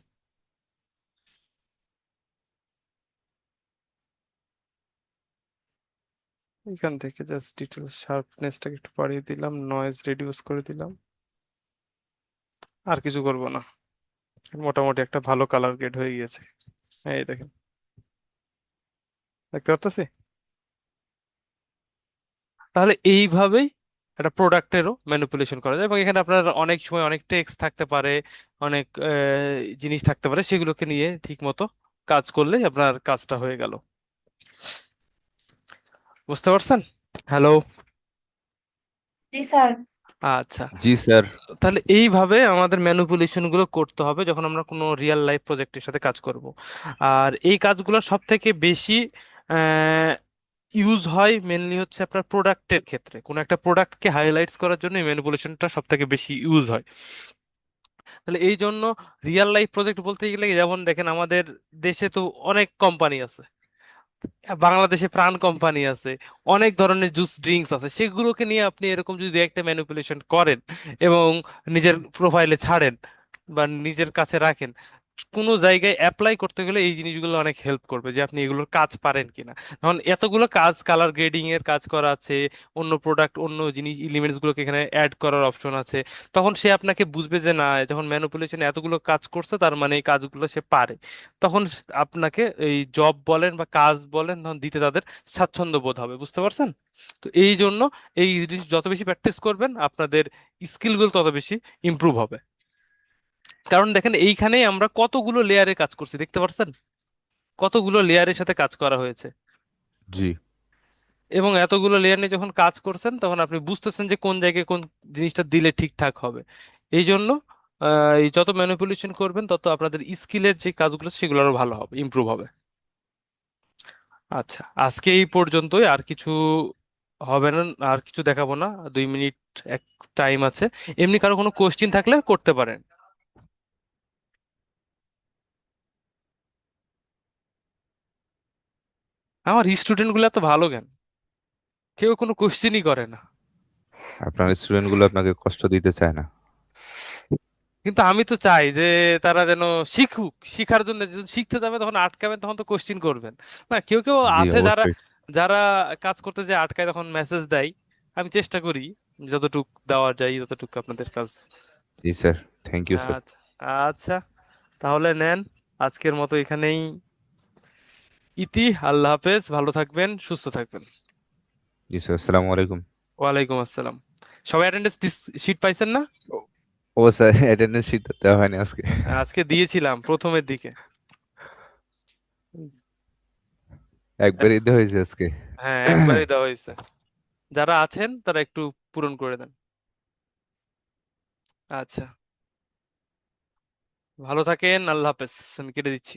এখান থেকে জাস্ট ডিটেলস শার্পনেসটাকে একটু বাড়িয়ে দিলাম, নয়েজ রিডিউস করে দিলাম, আর কিছু করব না। মোটামুটি একটা ভালো কালার গ্রেড হয়ে গিয়েছে। এই দেখেন, দেখতে পাচ্ছি। তাহলে এইভাবেই একটা প্রোডাক্টেরও ম্যানিপুলেশন করা যায়, এবং এখানে আপনার অনেক সময় অনেক টেক্সট থাকতে পারে, অনেক জিনিস থাকতে পারে, সেগুলোকে নিয়ে ঠিক মতো কাজ করলে আপনার কাজটা হয়ে গেল। বুঝতে পারছেন? হ্যালো? জি স্যার। আচ্ছা, জি স্যার। তাহলে এইভাবে আমাদের ম্যানিপুলেশন গুলো করতে হবে যখন আমরা কোনো রিয়েল লাইফ প্রজেক্টের সাথে কাজ করব। আর এই কাজগুলো সব থেকে বেশি ইউজ হয় মেনলি হচ্ছে আপনার প্রোডাক্টের ক্ষেত্রে, কোনো একটা প্রোডাক্টকে হাইলাইটস করার জন্য এই ম্যানিপুলেশনটা সব থেকে বেশি ইউজ হয়। তাহলে এই জন্য রিয়েল লাইফ প্রজেক্ট বলতে গেলে যেমন দেখেন আমাদের দেশে তো অনেক কোম্পানি আছে, বাংলাদেশে প্রাণ কোম্পানি আছে, অনেক ধরনের জুস ড্রিঙ্কস আছে, সেগুলোকে নিয়ে আপনি এরকম যদি একটা ম্যানিপুলেশন করেন এবং নিজের প্রোফাইলে ছাড়েন বা নিজের কাছে রাখেন, কোনো জায়গায় অ্যাপ্লাই করতে গেলে এই জিনিসগুলো অনেক হেল্প করবে যে আপনি এগুলোর কাজ পারেন কিনা। এখন এতগুলো কাজ, কালার গ্রেডিং এর কাজ করা আছে, অন্য প্রোডাক্ট অন্য জিনিস এলিমেন্টস গুলোকে এখানে অ্যাড করার অপশন আছে, তখন সে আপনাকে বুঝবে যে না, যখন ম্যানিপুলেশন এতগুলো কাজ করছে তার মানে এই কাজগুলো সে পারে। তখন আপনাকে এই জব বলেন বা কাজ বলেন তখন দিতে তাদের স্বাচ্ছন্দ্য বোধ হবে। বুঝতে পারছেন? তো এই জন্য এই জিনিস যত বেশি প্র্যাকটিস করবেন আপনাদের স্কিলগুলো তত বেশি ইমপ্রুভ হবে। কারণ দেখেন এইখানেই আমরা কতগুলো লেয়ারে কাজ করছি, দেখতে পাচ্ছেন কতগুলো লেয়ারের সাথে কাজ করা হয়েছে। জি এবং এতগুলো লেয়ার নিয়ে যখন কাজ করছেন তখন আপনি বুঝতেছেন যে কোন জায়গায় কোন জিনিসটা দিলে ঠিকঠাক হবে। এই জন্য এই যত ম্যানিপুলেশন করবেন তত আপনাদের স্কিলের যে কাজগুলো সেগুলো আরো ভালো হবে, ইমপ্রুভ হবে। আচ্ছা, আজকে এই পর্যন্তই, আর কিছু হবে না, আর কিছু দেখাবো না। 2 মিনিট এক টাইম আছে। এমনি কারো কোনো কোশ্চিন থাকলে করতে পারেন। আমার স্টুডেন্ট গুলো এত ভালো কেন, কেউ কোনো কোশ্চেনই করে না। আপনার স্টুডেন্ট গুলো আপনাকে কষ্ট দিতে চায় না। কিন্তু আমি তো চাই যে তারা যেন শিখুক, শিখার জন্য যখন শিখতে যাবে তখন আটকাবেন, তখন তো কোশ্চিন করবেন। না, কেউ কেউ জি আছে যারা অবশ্যই। যারা কাজ করতে যে আটকায় তখন মেসেজ দেয়। আমি চেষ্টা করি যতটুক দেওয়া যায় ততটুকু আপনাদের কাজ। জি স্যার, থ্যাংক ইউ স্যার। আচ্ছা, আচ্ছা, তাহলে নেন, আজকের মতো এখানেই ইতি। আল্লাহ হাফেজ, ভালো থাকবেন, সুস্থ থাকবেন। জি স্যার, আসসালামু আলাইকুম। ওয়ালাইকুম আসসালাম। সবাই অ্যাটেন্ডেন্স শিট পাইছেন না? ও ও স্যার, অ্যাটেন্ডেন্স শিট দেওয়া হয়নি আজকে। আজকে দিয়েছিলাম প্রথমের দিকে। একবারই দেওয়া হয়েছে আজকে। হ্যাঁ, একবারই দেওয়া হয়েছে। যারা আছেন তারা একটু পূরণ করে দেন। আচ্ছা, ভালো থাকেন, আল্লাহ হাফেজ। আমি কেটে দিচ্ছি।